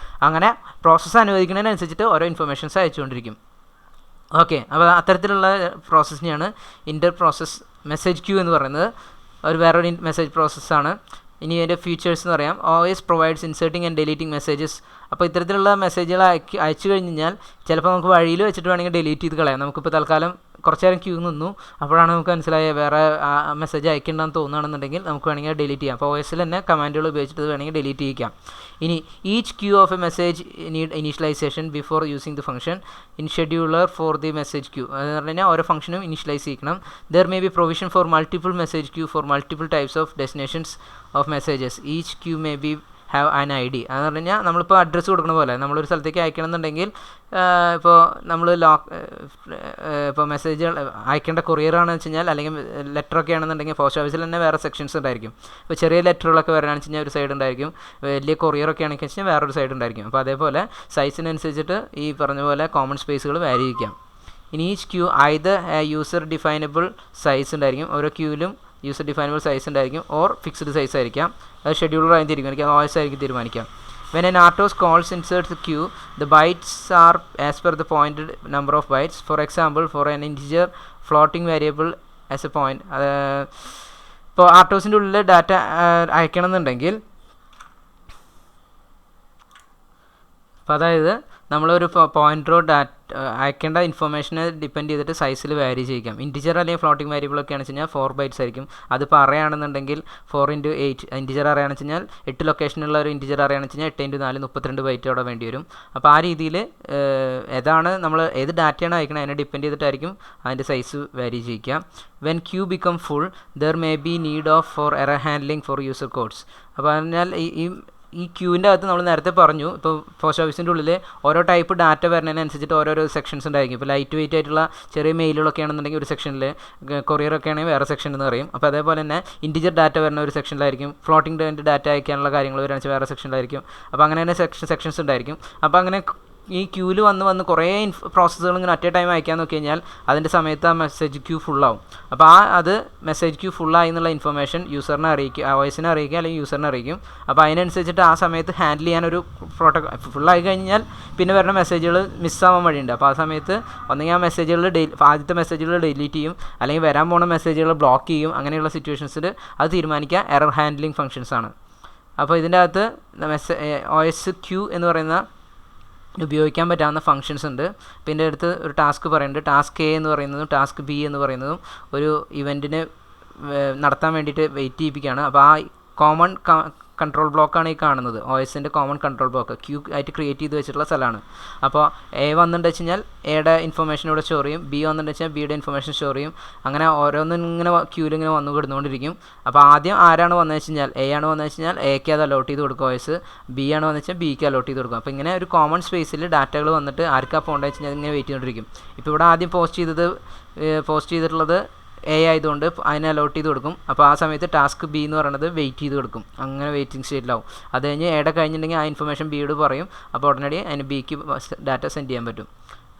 അങ്ങനെ പ്രോസസ്സ് അനുവദിക്കുന്നതിനനുസരിച്ചിട്ട് ഓരോ ഇൻഫർമേഷൻസ് അയച്ചുകൊണ്ടിരിക്കും. ഓക്കെ, അപ്പോൾ അത്തരത്തിലുള്ള പ്രോസസ്സിനെയാണ് ഇൻ്റർ പ്രോസസ് മെസ്സേജ് ക്യൂ എന്ന് പറയുന്നത്. വേറൊരു മെസ്സേജ് പ്രോസസ്സാണ്. ഇനി അതിൻ്റെ ഫീച്ചേഴ്സ് എന്ന് പറയാം. Always provides inserting and deleting messages. അപ്പോൾ ഇത്തരത്തിലുള്ള മെസ്സേജുകൾ അയച്ചു കഴിഞ്ഞ് കഴിഞ്ഞാൽ ചിലപ്പോൾ നമുക്ക് വഴിയിൽ വെച്ചിട്ട് വേണമെങ്കിൽ ഡിലീറ്റ് ചെയ്ത് കളയാം. നമുക്കിപ്പോൾ തൽക്കാലം കുറച്ച് നേരം ക്യൂ നിന്നു, അപ്പോഴാണ് നമുക്ക് മനസ്സിലായ വേറെ മെസ്സേജ് അയക്കേണ്ടെന്ന് തോന്നുകയാണെന്നുണ്ടെങ്കിൽ നമുക്ക് വേണമെങ്കിൽ ഡിലീറ്റ് ചെയ്യാം. അപ്പോൾ OSൽ തന്നെ കമാൻഡുകൾ ഉപയോഗിച്ചിട്ട് വേണമെങ്കിൽ ഡിലീറ്റ് ചെയ്യിക്കാം. ഇനി each queue of a message need initialisation before using the function in scheduler for the message queue. അതെന്ന് പറഞ്ഞു കഴിഞ്ഞാൽ ഓരോ ഫംഗ്ഷനും ഇനീഷ്യലൈസ് ചെയ്യണം. There may be provision for multiple message queue for multiple types of destinations of messages. Each queue may be have an ID. അതെന്ന് പറഞ്ഞു കഴിഞ്ഞാൽ നമ്മളിപ്പോൾ അഡ്രസ്സ് കൊടുക്കുന്ന പോലെ നമ്മളൊരു സ്ഥലത്തേക്ക് അയക്കണമെന്നുണ്ടെങ്കിൽ ഇപ്പോൾ നമ്മൾ ഇപ്പോൾ മെസ്സേജുകൾ അയക്കേണ്ട കൊറിയറാണെന്ന് വെച്ച് കഴിഞ്ഞാൽ അല്ലെങ്കിൽ ലെറ്ററൊക്കെ ആണെന്നുണ്ടെങ്കിൽ പോസ്റ്റ് ഓഫീസിൽ തന്നെ വേറെ സെക്ഷൻസ് ഉണ്ടായിരിക്കും. ഇപ്പോൾ ചെറിയ ലെറ്ററുകളൊക്കെ വരാണെന്ന് വെച്ച് കഴിഞ്ഞാൽ ഒരു സൈഡ് ഉണ്ടായിരിക്കും, വലിയ കൊറിയറൊക്കെ ആണെങ്കിൽ വെച്ച് കഴിഞ്ഞാൽ വേറൊരു സൈഡ് ഉണ്ടായിരിക്കും. അപ്പോൾ അതേപോലെ സൈസിനനുസരിച്ചിട്ട് ഈ പറഞ്ഞ പോലെ കോമൺ സ്പേസുകൾ വാരി ചെയ്യിക്കാം. ഇനി each queue either user definable size ഉണ്ടായിരിക്കും, ഓരോ ക്യൂവിലും യൂസർ ഡിഫൈനബിൾ സൈസ് ഉണ്ടായിരിക്കും, ഓർ ഫിക്സ്ഡ് സൈസ് ആയിരിക്കാം. അത് ഷെഡ്യൂളർ ആയി തീരുമാനിക്കാം, OS ആയിരിക്കും തീരുമാനിക്കാം. When an RTOS calls inserts the queue, the bytes are as per the pointed number of bytes. For example, for an integer floating variable as a point. ഇപ്പോൾ RTOSൻ്റെ ഉള്ളിൽ ഡാറ്റ അയക്കണമെന്നുണ്ടെങ്കിൽ അപ്പോൾ അതായത് നമ്മളൊരു പോയിൻ്ററോ അയക്കേണ്ട ഇൻഫർമേഷനെ ഡിപ്പെൻഡ് ചെയ്തിട്ട് സൈസിൽ വാരി ചെയ്യിക്കാം. ഇൻറ്റിജർ അല്ലെങ്കിൽ ഫ്ലോട്ടിംഗ് വേരിയബിളൊക്കെ ആണെന്ന് വെച്ച് കഴിഞ്ഞാൽ 4 bytes ആയിരിക്കും. അതിപ്പോൾ അറിയാണെന്നുണ്ടെങ്കിൽ 4x8 ഇൻറ്റിജർ അറിയാണെന്ന് വെച്ച് കഴിഞ്ഞാൽ 8 ലൊക്കേഷനുള്ള ഒരു ഇൻറ്റിജർ അറിയാണെന്ന് വെച്ച് കഴിഞ്ഞാൽ 8x4 32 byte അവിടെ വേണ്ടി വരും. അപ്പോൾ ആ രീതിയിൽ ഏത് ഡാറ്റയാണ് അയക്കണത് അതിനെ ഡിപ്പെൻഡ് ചെയ്തിട്ടായിരിക്കും അതിൻ്റെ സൈസ് വാരി ചെയ്യിക്കാം. When queue become full there may be need of for error handling for user codes. അപ്പോൾ പറഞ്ഞാൽ ഈ ഈ ക്യൂവിൻ്റെ അകത്ത് നമ്മൾ നേരത്തെ പറഞ്ഞു, ഇപ്പോൾ പോസ്റ്റ് ഓഫീസിൻ്റെ ഉള്ളിൽ ഓരോ ടൈപ്പ് ഡാറ്റ വരുന്നതിനനുസരിച്ചിട്ട് ഓരോരോ സെക്ഷൻസ് ഉണ്ടായിരിക്കും. ഇപ്പോൾ ലൈറ്റ് വെയിറ്റ് ആയിട്ടുള്ള ചെറിയ മെയിലുകളൊക്കെ ആണെന്നുണ്ടെങ്കിൽ ഒരു സെക്ഷനിൽ, കൊറിയറൊക്കെ ആണെങ്കിൽ വേറെ സെക്ഷൻ എന്ന് പറയും. അപ്പോൾ അതേപോലെ തന്നെ ഇൻറ്റിജർ ഡാറ്റ വരുന്ന ഒരു സെക്ഷനിലായിരിക്കും, ഫ്ലോട്ടിംഗ് ഡാറ്റ അയക്കാനുള്ള കാര്യങ്ങൾ വരാണെന്ന് വേറെ സെക്ഷനിലായിരിക്കും. അപ്പോൾ അങ്ങനെ തന്നെ സെക്ഷൻസ് ഉണ്ടായിരിക്കും. അപ്പോൾ അങ്ങനെ ഈ ക്യൂവിൽ വന്ന് കുറേ പ്രോസസ്സുകൾ ഇങ്ങനെ അറ്റ് എ ടൈം അയക്കാൻ നോക്കി കഴിഞ്ഞാൽ അതിൻ്റെ സമയത്ത് ആ മെസ്സേജ് ക്യൂ ഫുള്ളാവും. അപ്പോൾ അത് മെസ്സേജ് ക്യൂ ഫുള്ളായി എന്നുള്ള ഇൻഫർമേഷൻ യൂസറിനെ അറിയിക്കുക, OSനെ അറിയിക്കുക, അല്ലെങ്കിൽ യൂസറിനെ അറിയിക്കും. അപ്പോൾ അതിനനുസരിച്ചിട്ട് ആ സമയത്ത് ഹാൻഡിൽ ചെയ്യാനൊരു ഫുള്ളായി കഴിഞ്ഞാൽ പിന്നെ വരുന്ന മെസ്സേജുകൾ മിസ്സാവാൻ വഴിയുണ്ട്. അപ്പോൾ ആ സമയത്ത് ഒന്നെങ്കിൽ ആ മെസ്സേജുകൾ ആദ്യത്തെ മെസ്സേജുകൾ ഡിലീറ്റ് ചെയ്യും, അല്ലെങ്കിൽ വരാൻ പോകുന്ന മെസ്സേജുകൾ ബ്ലോക്ക് ചെയ്യും. അങ്ങനെയുള്ള സിറ്റുവേഷൻസിൽ അത് തീരുമാനിക്കുക എറർ ഹാൻഡ്ലിംഗ് ഫങ്ഷൻസ് ആണ്. അപ്പോൾ ഇതിൻ്റെ അകത്ത് OS ക്യൂ എന്ന് പറയുന്ന ഉപയോഗിക്കാൻ പറ്റാവുന്ന ഫങ്ഷൻസ് ഉണ്ട്. പിന്നെ അടുത്ത് ഒരു ടാസ്ക് പറയുന്നുണ്ട്. ടാസ്ക് A എന്ന് പറയുന്നതും ടാസ്ക് B എന്ന് പറയുന്നതും ഒരു ഇവൻറ്റിന് നടത്താൻ വേണ്ടിയിട്ട് വെയിറ്റ് ചെയ്യിപ്പിക്കുകയാണ്. അപ്പോൾ ആ കോമൺ കൺട്രോൾ ബ്ലോക്കാണ് ഈ കാണുന്നത്. OSൻ്റെ കോമൺ കൺട്രോൾ ബ്ലോക്ക് ക്യൂ ആയിട്ട് ക്രിയേറ്റ് ചെയ്ത് വെച്ചിട്ടുള്ള സ്ഥലമാണ്. അപ്പോൾ A വന്നിട്ട് വെച്ച് കഴിഞ്ഞാൽ Aയുടെ ഇൻഫർമേഷൻ ഇവിടെ സ്റ്റോർ ചെയ്യും, B വന്നിട്ട് വെച്ചാൽ Bയുടെ ഇൻഫർമേഷൻ സ്റ്റോർ ചെയ്യും. അങ്ങനെ ഓരോന്നും ഇങ്ങനെ ക്യൂവിൽ ഇങ്ങനെ വന്നു കിടന്നുകൊണ്ടിരിക്കും. അപ്പോൾ ആദ്യം ആരാണ് വന്നത് വെച്ച് കഴിഞ്ഞാൽ A ആണ് വന്നത് വെച്ച് കഴിഞ്ഞാൽ Aക്ക് അത് അലോട്ട് ചെയ്ത് കൊടുക്കും OS, B ആണ് വന്നത് വെച്ചാൽ Bക്ക് അലോട്ട് ചെയ്ത് കൊടുക്കും. അപ്പോൾ ഇങ്ങനെ ഒരു കോമൺ സ്പേസിൽ ഡാറ്റകൾ വന്നിട്ട് ആർക്കാ പോകേണ്ടത് വെച്ച് കഴിഞ്ഞാൽ ഇങ്ങനെ വെയിറ്റ് ചെയ്തുകൊണ്ടിരിക്കും. ഇപ്പോൾ ഇവിടെ ആദ്യം പോസ്റ്റ് ചെയ്തിട്ടുള്ളത് A ആയതുകൊണ്ട് അതിനെ അലോട്ട് ചെയ്ത് കൊടുക്കും. അപ്പോൾ ആ സമയത്ത് ടാസ്ക് B എന്ന് പറയുന്നത് വെയിറ്റ് ചെയ്ത് കൊടുക്കും. അങ്ങനെ വെയിറ്റിംഗ് സ്റ്റേറ്റിലാവും. അത് കഴിഞ്ഞ് Aയുടെ കഴിഞ്ഞിട്ടുണ്ടെങ്കിൽ ആ ഇൻഫർമേഷൻ Bയോട് പറയും. അപ്പോൾ ഉടനടി അതിന് Bക്ക് ഡാറ്റ സെൻഡ് ചെയ്യാൻ പറ്റും.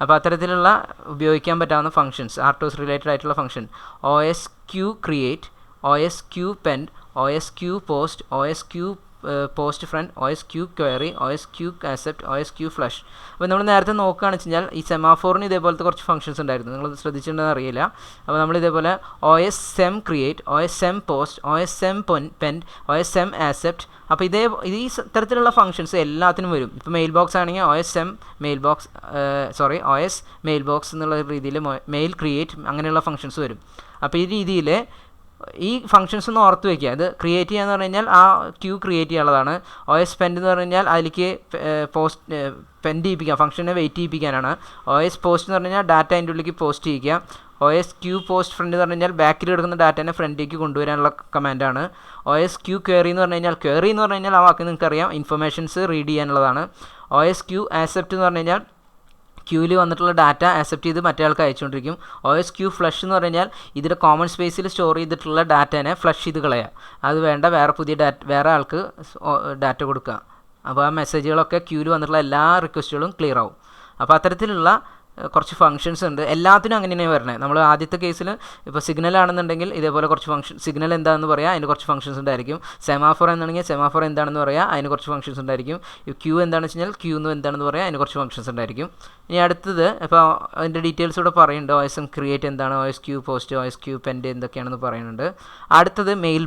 അപ്പോൾ അത്തരത്തിലുള്ള ഉപയോഗിക്കാൻ പറ്റാവുന്ന ഫങ്ഷൻസ്, RTOS റിലേറ്റഡ് ആയിട്ടുള്ള function OS queue create, OS queue pend, OS queue post, OS queue post front, OS queue query, OS queue accept, OS queue flush. അപ്പോൾ നമ്മൾ നേരത്തെ നോക്കുകയാണെന്ന് വെച്ച് കഴിഞ്ഞാൽ ഈ സെമാഫോറിന് ഇതേപോലത്തെ കുറച്ച് ഫങ്ഷൻസ് ഉണ്ടായിരുന്നു. നിങ്ങൾ ശ്രദ്ധിച്ചിട്ടുണ്ടെന്ന് അറിയില്ല. അപ്പോൾ നമ്മൾ ഇതേപോലെ OS sem create, OS sem post, OS sem പെൻഡ്, OS sem accept. അപ്പോൾ ഈ തരത്തിലുള്ള ഫങ്ഷൻസ് എല്ലാത്തിനും വരും. ഇപ്പോൾ മെയിൽ ബോക്സ് ആണെങ്കിൽ OS മെയിൽ ബോക്സ് എന്നുള്ള രീതിയിൽ മെയിൽ ക്രിയേറ്റ് അങ്ങനെയുള്ള ഫങ്ഷൻസ് വരും. അപ്പോൾ ഈ രീതിയിൽ ഈ ഫങ്ഷൻസ് ഒന്ന് ഓർത്ത് വയ്ക്കുക. ഇത് ക്രിയേറ്റ് ചെയ്യുക എന്ന് പറഞ്ഞു കഴിഞ്ഞാൽ ആ ക്യൂ ക്രിയേറ്റ് ചെയ്യാനുള്ളതാണ്. OS പെൻഡ് എന്ന് പറഞ്ഞു കഴിഞ്ഞാൽ അതിലേക്ക് പെൻഡ് ചെയ്യിപ്പിക്കുക, ഫംഗ്ഷനെ വെയിറ്റ് ചെയ്യിപ്പിക്കാനാണ്. OS പോസ്റ്റ് എന്ന് പറഞ്ഞു കഴിഞ്ഞാൽ ഡാറ്റ അതിൻ്റെ ഉള്ളിലേക്ക് പോസ്റ്റ് ചെയ്യിക്കുക. OS ക്യൂ പോസ്റ്റ് ഫ്രണ്ട് എന്ന് പറഞ്ഞു കഴിഞ്ഞാൽ ബാക്കിൽ കിടക്കുന്ന ഡാറ്റേനെ ഫ്രണ്ടിലേക്ക് കൊണ്ടുവരാനുള്ള കമാൻഡാണ്. OS ക്യൂ ക്വയറി എന്ന് പറഞ്ഞു കഴിഞ്ഞാൽ ആ വാക്ക് നിങ്ങൾക്കറിയാം, ഇൻഫർമേഷൻസ് റീഡ് ചെയ്യാനുള്ളതാണ്. OS ക്യൂ ആക്സെപ്റ്റ് എന്ന് പറഞ്ഞു കഴിഞ്ഞാൽ ക്യൂവിൽ വന്നിട്ടുള്ള ഡാറ്റ ആക്സെപ്റ്റ് ചെയ്ത് മറ്റേ ആൾക്ക് അയച്ചുകൊണ്ടിരിക്കും. OS ക്യൂ ഫ്ലഷ് എന്ന് പറഞ്ഞാൽ ഇതിൻ്റെ കോമൺ സ്പേസിൽ സ്റ്റോർ ചെയ്തിട്ടുള്ള ഡാറ്റേനെ ഫ്ലഷ് ചെയ്ത് കളയുക. അത് വേണ്ട, വേറെ ആൾക്ക് ഡാറ്റ കൊടുക്കുക. അപ്പോൾ ആ മെസ്സേജുകളൊക്കെ ക്യൂവിൽ വന്നിട്ടുള്ള എല്ലാ റിക്വസ്റ്റുകളും ക്ലിയർ ആവും. അപ്പോൾ അത്തരത്തിലുള്ള കുറച്ച് ഫങ്ഷൻസ് ഉണ്ട്. എല്ലാത്തിനും അങ്ങനെ തന്നെ വരണേ. നമ്മൾ ആദ്യത്തെ കേസിൽ ഇപ്പോൾ സിഗ്നൽ ആണെന്നുണ്ടെങ്കിൽ ഇതേപോലെ കുറച്ച് സിഗ്നൽ എന്താണെന്ന് പറയാം, അതിന് കുറച്ച് ഫങ്ഷൻസ് ഉണ്ടായിരിക്കും. സെമാഫോർ എന്നാണെങ്കിൽ സെമാഫോർ എന്താണെന്ന് പറയാം, അതിന് കുറച്ച് ഫങ്ഷൻസ് ഉണ്ടായിരിക്കും. ക്യൂ എന്താണെന്ന് വെച്ച് കഴിഞ്ഞാൽ ക്യൂ എന്താണെന്ന് പറയാം, അതിന് കുറച്ച് ഫങ്ഷൻസ് ഉണ്ടായിരിക്കും. ഇനി അടുത്തത് ഇപ്പോൾ അതിൻ്റെ ഡീറ്റെയിൽസ് ഇവിടെ പറയുന്നുണ്ട്. OS ക്രിയേറ്റ് എന്താണ്, OS queue post, OS queue pend എന്തൊക്കെയാണെന്ന് പറയുന്നുണ്ട്. അടുത്തത് മെയിൽ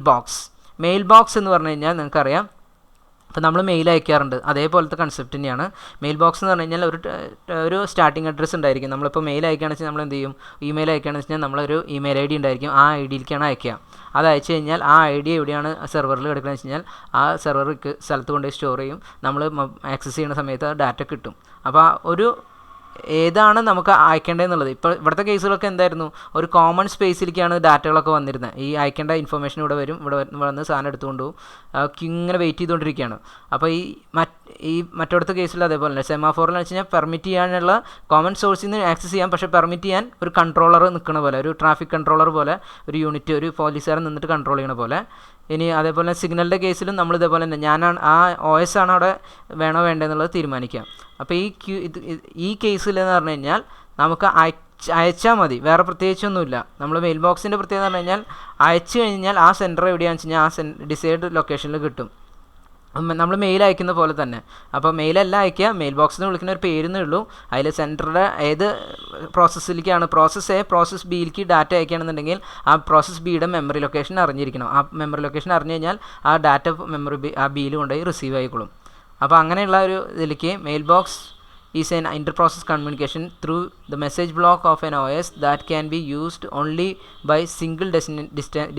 ബോക്സ് എന്ന് പറഞ്ഞു കഴിഞ്ഞാൽ നിങ്ങൾക്കറിയാം, ഇപ്പോൾ നമ്മൾ മെയിൽ അയക്കാറുണ്ട്, അതേപോലത്തെ കൺസെപ്റ്റ് തന്നെയാണ്. മെയിൽ ബോക്സ് എന്ന് പറഞ്ഞു കഴിഞ്ഞാൽ ഒരു സ്റ്റാർട്ടിംഗ് അഡ്രസ്സ് ഉണ്ടായിരിക്കും. നമ്മളിപ്പോൾ മെയിൽ അയക്കുകയാണെന്ന് വെച്ചാൽ നമ്മൾ എന്ത് ചെയ്യും, ഇമെയിൽ അയക്കുകയാണെന്ന് വെച്ചാൽ നമ്മളൊരു ഇമെയിൽ ID ഉണ്ടായിരിക്കും, ആ IDയിലേക്കാണ് അയക്കുക. അത് അയച്ചു കഴിഞ്ഞാൽ ആ ID എവിടെയാണ് സെർവറിൽ കിടക്കുന്നത് വെച്ച് കഴിഞ്ഞാൽ ആ സെർവർക്ക് സ്ഥലത്ത് കൊണ്ടുപോയി സ്റ്റോർ ചെയ്യും. നമ്മൾ ആക്സസ് ചെയ്യുന്ന സമയത്ത് ആ ഡാറ്റ കിട്ടും. അപ്പോൾ ഒരു ഏതാണ് നമുക്ക് അയക്കേണ്ടതെന്നുള്ളത്. ഇപ്പോൾ ഇവിടുത്തെ കേസുകളൊക്കെ എന്തായിരുന്നു, ഒരു കോമൺ സ്പേസിലേക്കാണ് ഡാറ്റകളൊക്കെ വന്നിരുന്നത്. ഈ അയക്കേണ്ട ഇൻഫർമേഷൻ ഇവിടെ വന്ന് സാധനം എടുത്തുകൊണ്ട് പോകും, ഇങ്ങനെ വെയിറ്റ് ചെയ്തുകൊണ്ടിരിക്കുകയാണ്. അപ്പോൾ ഈ മറ്റടുത്ത കേസിൽ അതേപോലെ തന്നെ സെമാഫോറിൽ വെച്ച് കഴിഞ്ഞാൽ പെർമിറ്റ് ചെയ്യാനുള്ള കോമൺ സോഴ്സിൽ നിന്ന് ആക്സസ് ചെയ്യാം, പക്ഷേ പെർമിറ്റ് ചെയ്യാൻ ഒരു കൺട്രോളർ നിൽക്കുന്ന പോലെ, ഒരു ട്രാഫിക് കൺട്രോളർ പോലെ, ഒരു യൂണിറ്റ്, ഒരു പോലീസുകാരൻ നിന്നിട്ട് കൺട്രോൾ ചെയ്യണ പോലെ. ഇനി അതേപോലെ സിഗ്നലിൻ്റെ കേസിലും നമ്മൾ ഇതേപോലെ തന്നെ ഞാനാണ് ആ OS ആണ് അവിടെ വേണോ വേണ്ടതെന്നുള്ളത് തീരുമാനിക്കാം. അപ്പോൾ ഈ കേസിൽ എന്ന് പറഞ്ഞു കഴിഞ്ഞാൽ നമുക്ക് അയച്ചാൽ മതി, വേറെ പ്രത്യേകിച്ചൊന്നുമില്ല. നമ്മൾ മെയിൽ ബോക്സിൻ്റെ പ്രത്യേകത എന്ന് പറഞ്ഞു കഴിഞ്ഞാൽ അയച്ചു കഴിഞ്ഞാൽ ആ സെൻറ്റർ എവിടെയാണെന്ന് വെച്ച് കഴിഞ്ഞാൽ ആ ഡിസൈഡ് ലൊക്കേഷനിൽ കിട്ടും. നമ്മൾ മെയിൽ അയക്കുന്ന പോലെ തന്നെ. അപ്പോൾ മെയിലല്ല അയക്കുക, മെയിൽ ബോക്സിൽ നിന്ന് വിളിക്കുന്ന ഒരു പേരെന്നേ ഉള്ളൂ. അതിൽ സെൻറ്ററുടെ ഏത് പ്രോസസ്സിലേക്കാണ്, പ്രോസസ്സ് A പ്രോസസ്സ് Bയിലേക്ക് ഡാറ്റ അയക്കുകയാണെന്നുണ്ടെങ്കിൽ ആ പ്രോസസ്സ് Bയുടെ മെമ്മറി ലൊക്കേഷൻ അറിഞ്ഞിരിക്കണം. ആ മെമ്മറി ലൊക്കേഷൻ അറിഞ്ഞു കഴിഞ്ഞാൽ ആ ഡാറ്റ ആ Bയിൽ കൊണ്ടുപോയി റിസീവ് ആയിക്കോളും. അപ്പോൾ അങ്ങനെയുള്ള ഒരു ഇതിലേക്ക് mail box is an interprocess communication through the message block of an OS that can be used only by single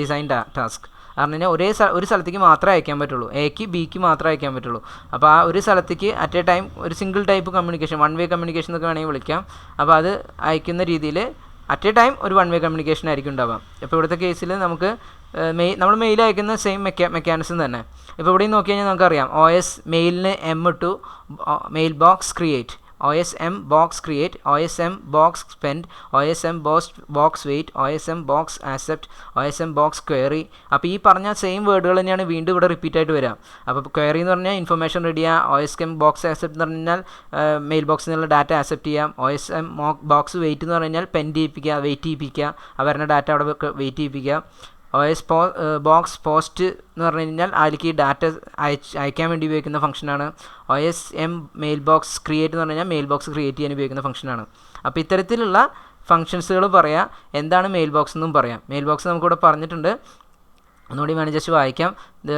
design task. കാരണം കഴിഞ്ഞാൽ ഒരു സ്ഥലത്തേക്ക് മാത്രമേ അയക്കാൻ പറ്റുള്ളൂ, Aക്ക് Bക്ക് മാത്രമേ അയക്കാൻ പറ്റുള്ളൂ. അപ്പോൾ ആ ഒരു സ്ഥലത്തേക്ക് അറ്റ് എ ടൈം ഒരു single type communication, one way communication എന്നൊക്കെ വേണമെങ്കിൽ വിളിക്കാം. അപ്പോൾ അത് അയക്കുന്ന രീതിയിൽ അറ്റ് എ ടൈം ഒരു വൺ വേ കമ്മ്യൂണിക്കേഷൻ ആയിരിക്കും ഉണ്ടാവാം. ഇപ്പോൾ ഇവിടുത്തെ കേസിൽ നമുക്ക് നമ്മൾ മെയിൽ അയക്കുന്ന സെയിം മെക്കാനിസം തന്നെ. ഇപ്പോൾ ഇവിടെയും നോക്കി കഴിഞ്ഞാൽ നമുക്കറിയാം OS മെയിലിന് M ഇട്ടു, mail box create, OSM box create, OSM box spend, OSM box wait, OSM box accept, OSM box query. അപ്പോൾ ഈ പറഞ്ഞ സെയിം വേർഡുകൾ തന്നെയാണ് വീണ്ടും ഇവിടെ റിപ്പീറ്റ് ആയിട്ട് വരിക. അപ്പോൾ ക്വയറി എന്ന് പറഞ്ഞാൽ ഇൻഫർമേഷൻ റെഡി ചെയ്യുക, OSM ബോക്സ് ആക്സെപ്റ്റ് എന്ന് പറഞ്ഞാൽ മെയിൽ ബോക്സിൽ നിന്നുള്ള ഡാറ്റ ആക്സെപ്റ്റ് ചെയ്യാം, OSM ബോക്സ് വെയിറ്റ് എന്ന് പറഞ്ഞാൽ പെൻഡ് ചെയ്യിപ്പിക്കുക, വെയിറ്റ് ചെയ്യിപ്പിക്കുക, ആ വരുന്ന ഡാറ്റ അവിടെ വെയിറ്റ് ചെയ്യിപ്പിക്കുക. ബോക്സ് പോസ്റ്റ് എന്ന് പറഞ്ഞു കഴിഞ്ഞാൽ അതിലേക്ക് ഡാറ്റ അയക്കാൻ വേണ്ടി ഉപയോഗിക്കുന്ന ഫംഗ്ഷനാണ്. OSM മെയിൽ ബോക്സ് ക്രിയേറ്റ് എന്ന് പറഞ്ഞു കഴിഞ്ഞാൽ മെയിൽ ബോക്സ് ക്രിയേറ്റ് ചെയ്യാൻ ഉപയോഗിക്കുന്ന ഫംഗ്ഷനാണ്. അപ്പോൾ ഇത്തരത്തിലുള്ള ഫംഗ്ഷൻസുകൾ പറയാം. എന്താണ് മെയിൽ ബോക്സ് എന്നും പറയാം. മെയിൽ ബോക്സ് നമുക്കിവിടെ പറഞ്ഞിട്ടുണ്ട്, ഒന്നുകൂടി വേണമെങ്കിൽ ജസ്റ്റ് വായിക്കാം. The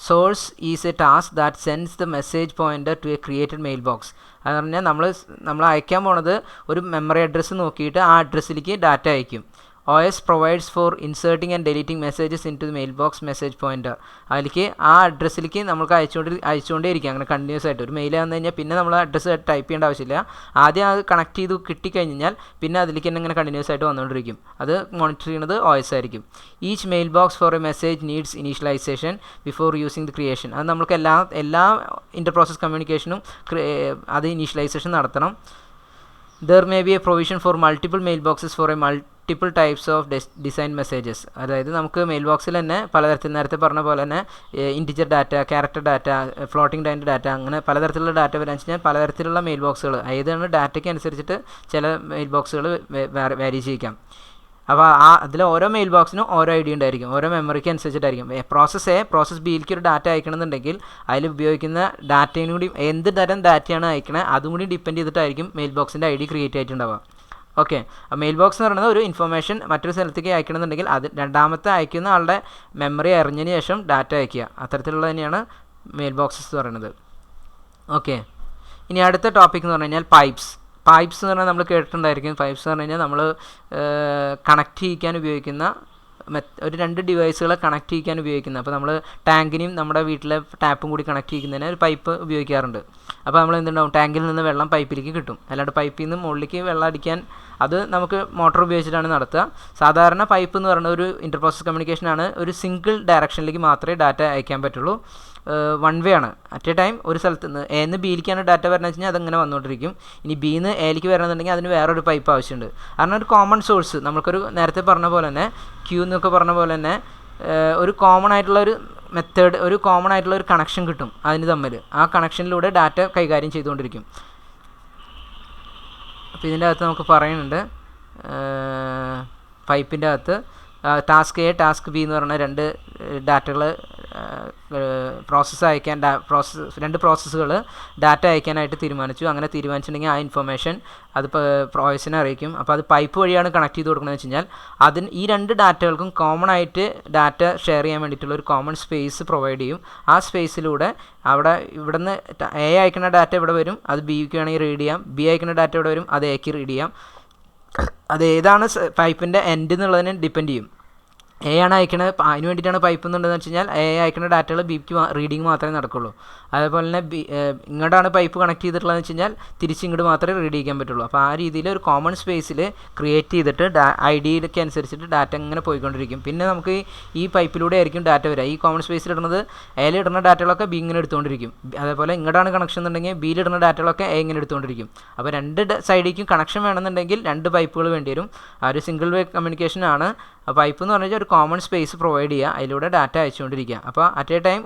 source is a task that sends the message pointer to a created mail box. അത് പറഞ്ഞാൽ നമ്മൾ അയക്കാൻ പോണത് ഒരു മെമ്മറി അഡ്രസ്സ് നോക്കിയിട്ട് ആ അഡ്രസ്സിലേക്ക് ഡാറ്റ അയക്കും. OS provides for inserting and deleting messages into the mailbox message pointer. അതിലേക്ക് ആ അഡ്രസ്സിലേക്ക് നമുക്ക് അയച്ചുകൊണ്ടേ ഇരിക്കുക, അങ്ങനെ കണ്ടിന്യൂസ് ആയിട്ട്. ഒരു മെയിൽ വന്നു കഴിഞ്ഞാൽ പിന്നെ നമ്മൾ അഡ്രസ്സ് ടൈപ്പ് ചെയ്യേണ്ട ആവശ്യമില്ല. ആദ്യം അത് കണക്ട് ചെയ്ത് കിട്ടിക്കഴിഞ്ഞാൽ പിന്നെ അതിലേക്ക് തന്നെ ഇങ്ങനെ കണ്ടിന്യൂസ് ആയിട്ട് വന്നുകൊണ്ടിരിക്കും. അത് മോണിറ്റർ ചെയ്യുന്നത് OS ആയിരിക്കും. Each mail box for a message needs initialisation before using the creation. അത് നമുക്ക് എല്ലാ ഇൻ്റർ പ്രോസസ് കമ്മ്യൂണിക്കേഷനും അത് ഇനീഷ്യലൈസേഷൻ നടത്തണം. There may be a provision for multiple mailboxes for a multiple types of design messages. അതായത് നമുക്ക് മെയിൽ ബോക്സിൽ തന്നെ പലതരത്തിൽ നേരത്തെ പറഞ്ഞ പോലെ തന്നെ integer data, character data, floating point data, അങ്ങനെ പലതരത്തിലുള്ള ഡാറ്റ വരാൻ വെച്ച് കഴിഞ്ഞാൽ പലതരത്തിലുള്ള മെയിൽ ബോക്സുകൾ, ഏതാണ് ഡാറ്റയ്ക്ക് അനുസരിച്ചിട്ട് ചില മെയിൽ ബോക്സുകൾ വാരി ചെയ്യിക്കാം. അപ്പോൾ അതിൽ ഓരോ മെയിൽ ബോക്സിനും ഓരോ ID ഉണ്ടായിരിക്കും, ഓരോ മെമ്മറിക്ക് അനുസരിച്ചിട്ടായിരിക്കും. പ്രോസസ് ബിയിലേക്ക് ഒരു ഡാറ്റ അയക്കണമെന്നുണ്ടെങ്കിൽ അതിൽ ഉപയോഗിക്കുന്ന ഡാറ്റയും കൂടി എന്ത് തരം ഡാറ്റയാണ് അയക്കണത് അതും കൂടി ഡിപ്പെൻഡ് ചെയ്തിട്ടായിരിക്കും മെയിൽ ബോക്സിൻ്റെ ID ക്രിയേറ്റ് ആയിട്ടുണ്ടാവുക. ഓക്കെ, മെയിൽ ബോക്സ് എന്ന് പറയുന്നത് ഒരു ഇൻഫർമേഷൻ മറ്റൊരു സ്ഥലത്തേക്ക് അയക്കണമെന്നുണ്ടെങ്കിൽ അത് രണ്ടാമത്തെ അയക്കുന്ന ആളുടെ മെമ്മറി അറിഞ്ഞതിന് ശേഷം ഡാറ്റ അയക്കുക. അത്തരത്തിലുള്ള തന്നെയാണ് മെയിൽ ബോക്സസ് എന്ന് പറയുന്നത്. ഓക്കെ, ഇനി അടുത്ത ടോപ്പിക് എന്ന് പറഞ്ഞു കഴിഞ്ഞാൽ പൈപ്സ് എന്ന് പറഞ്ഞാൽ നമ്മൾ കേട്ടിട്ടുണ്ടായിരിക്കും. പൈപ്സ് എന്ന് പറഞ്ഞു കഴിഞ്ഞാൽ നമ്മൾ കണക്ട് ചെയ്യിക്കാൻ ഉപയോഗിക്കുന്ന ഒരു 2 ഡിവൈസുകളെ കണക്ട് ചെയ്യിക്കാൻ ഉപയോഗിക്കുന്ന. അപ്പോൾ നമ്മൾ ടാങ്കിനെയും നമ്മുടെ വീട്ടിലെ ടാപ്പും കൂടി കണക്ട് ചെയ്യുന്നതിന് ഒരു പൈപ്പ് ഉപയോഗിക്കാറുണ്ട്. അപ്പോൾ നമ്മൾ എന്തുണ്ടാവും, ടാങ്കിൽ നിന്ന് വെള്ളം പൈപ്പിലേക്ക് കിട്ടും. അല്ലാണ്ട് പൈപ്പിൽ നിന്ന് മുകളിലേക്ക് വെള്ളം അടിക്കാൻ അത് നമുക്ക് മോട്ടോർ ഉപയോഗിച്ചിട്ടാണ് നടത്തുക. സാധാരണ പൈപ്പ് എന്ന് പറയുന്നത് ഒരു ഇൻ്റർ പ്രോസസ് കമ്മ്യൂണിക്കേഷനാണ്. ഒരു സിംഗിൾ ഡയറക്ഷനിലേക്ക് മാത്രമേ ഡാറ്റ അയക്കാൻ പറ്റുള്ളൂ. വൺ വേ ആണ്. അറ്റ് എ ടൈം ഒരു സ്ഥലത്ത് നിന്ന് എന്ന് ബിയിലേക്കാണ് ഡാറ്റ വരണമെന്ന് വെച്ച് കഴിഞ്ഞാൽ അതങ്ങനെ വന്നുകൊണ്ടിരിക്കും. ഇനി ബിന്ന് എയിലേക്ക് വരണമെന്നുണ്ടെങ്കിൽ അതിന് വേറൊരു പൈപ്പ് ആവശ്യമുണ്ട്. കാരണം ഒരു കോമൺ സോഴ്സ്, നമുക്കൊരു നേരത്തെ പറഞ്ഞ പോലെ തന്നെ ക്യൂ എന്നൊക്കെ പറഞ്ഞ പോലെ തന്നെ ഒരു കോമൺ ആയിട്ടുള്ള ഒരു മെത്തേഡ്, ഒരു കോമൺ ആയിട്ടുള്ള ഒരു കണക്ഷൻ കിട്ടും അതിന് തമ്മിൽ. ആ കണക്ഷനിലൂടെ ഡാറ്റ കൈകാര്യം ചെയ്തുകൊണ്ടിരിക്കും. അപ്പോൾ ഇതിൻ്റെ അകത്ത് നമുക്ക് പറയുന്നുണ്ട്, പൈപ്പിൻ്റെ അകത്ത് ടാസ്ക് എ ടാസ്ക് ബി എന്ന് പറഞ്ഞ 2 ഡാറ്റകൾ അയക്കാൻ 2 പ്രോസസ്സുകൾ ഡാറ്റ അയക്കാനായിട്ട് തീരുമാനിച്ചു. അങ്ങനെ തീരുമാനിച്ചിട്ടുണ്ടെങ്കിൽ ആ ഇൻഫർമേഷൻ അത് OSനെ അറിയിക്കും. അപ്പോൾ അത് പൈപ്പ് വഴിയാണ് കണക്ട് ചെയ്ത് കൊടുക്കുന്നത് വെച്ച് കഴിഞ്ഞാൽ ഈ 2 ഡാറ്റകൾക്കും കോമൺ ആയിട്ട് ഡാറ്റ ഷെയർ ചെയ്യാൻ വേണ്ടിയിട്ടുള്ള ഒരു കോമൺ സ്പേസ് പ്രൊവൈഡ് ചെയ്യും. ആ സ്പേസിലൂടെ ഇവിടുന്ന് എ അയക്കുന്ന ഡാറ്റ ഇവിടെ വരും, അത് ബിക്ക് വേണമെങ്കിൽ റീഡ് ചെയ്യാം. ബി അയക്കുന്ന ഡാറ്റ ഇവിടെ വരും, അത് എക്ക് റീഡ് ചെയ്യാം. അത് ഏതാണ് പൈപ്പിൻ്റെ എൻഡ് എന്നുള്ളതിനെ ഡിപ്പെൻഡ് ചെയ്യും. എ ആണ് അയക്കണത്, അതിന് വേണ്ടിയിട്ടാണ് പൈപ്പ് എന്നുണ്ടെന്ന് വെച്ച് കഴിഞ്ഞാൽ എ അയക്കുന്ന ഡാറ്റകൾ ബിക്ക് റീഡിങ് മാത്രമേ നടക്കുള്ളൂ. അതേപോലെ തന്നെ ഇങ്ങോട്ടാണ് പൈപ്പ് കണക്ട് ചെയ്തിട്ടുള്ളതെന്ന് വെച്ച് കഴിഞ്ഞാൽ തിരിച്ച് ഇങ്ങോട്ട് മാത്രമേ റീഡ് ചെയ്യാൻ പറ്റുള്ളൂ. അപ്പോൾ ആ രീതിയിൽ ഒരു കോമൺ സ്പേസിൽ ക്രിയേറ്റ് ചെയ്തിട്ട് ID-ക്ക് അനുസരിച്ചിട്ട് ഡാറ്റ ഇങ്ങനെ പോയിക്കൊണ്ടിരിക്കും. പിന്നെ നമുക്ക് ഈ പൈപ്പിലൂടെ ആയിരിക്കും ഡാറ്റ വരിക. ഈ കോമൺ സ്പേസിൽ ഇടുന്നത് എയിലിടുന്ന ഡാറ്റകളൊക്കെ ബി ഇങ്ങനെ എടുത്തുകൊണ്ടിരിക്കും. അതേപോലെ ഇങ്ങോട്ടാണ് കണക്ഷൻ എന്നുണ്ടെങ്കിൽ ബിയിലിടുന്ന ഡാറ്റകളൊക്കെ എ ഇങ്ങനെ എടുത്തുകൊണ്ടിരിക്കും. അപ്പോൾ 2 സൈഡിലേക്കും കണക്ഷൻ വേണമെന്നുണ്ടെങ്കിൽ 2 പൈപ്പുകൾ വേണ്ടി വരും. ആ ഒരു സിംഗിൾ വേ കമ്മ്യൂണിക്കേഷനാണ്. പൈപ്പ് എന്ന് പറഞ്ഞാൽ ഒരു കോമൺ സ്പേസ് പ്രൊവൈഡ് ചെയ്യുക, അതിലൂടെ ഡാറ്റ അയച്ചുകൊണ്ടിരിക്കുക. അപ്പോൾ അറ്റ് എ ടൈം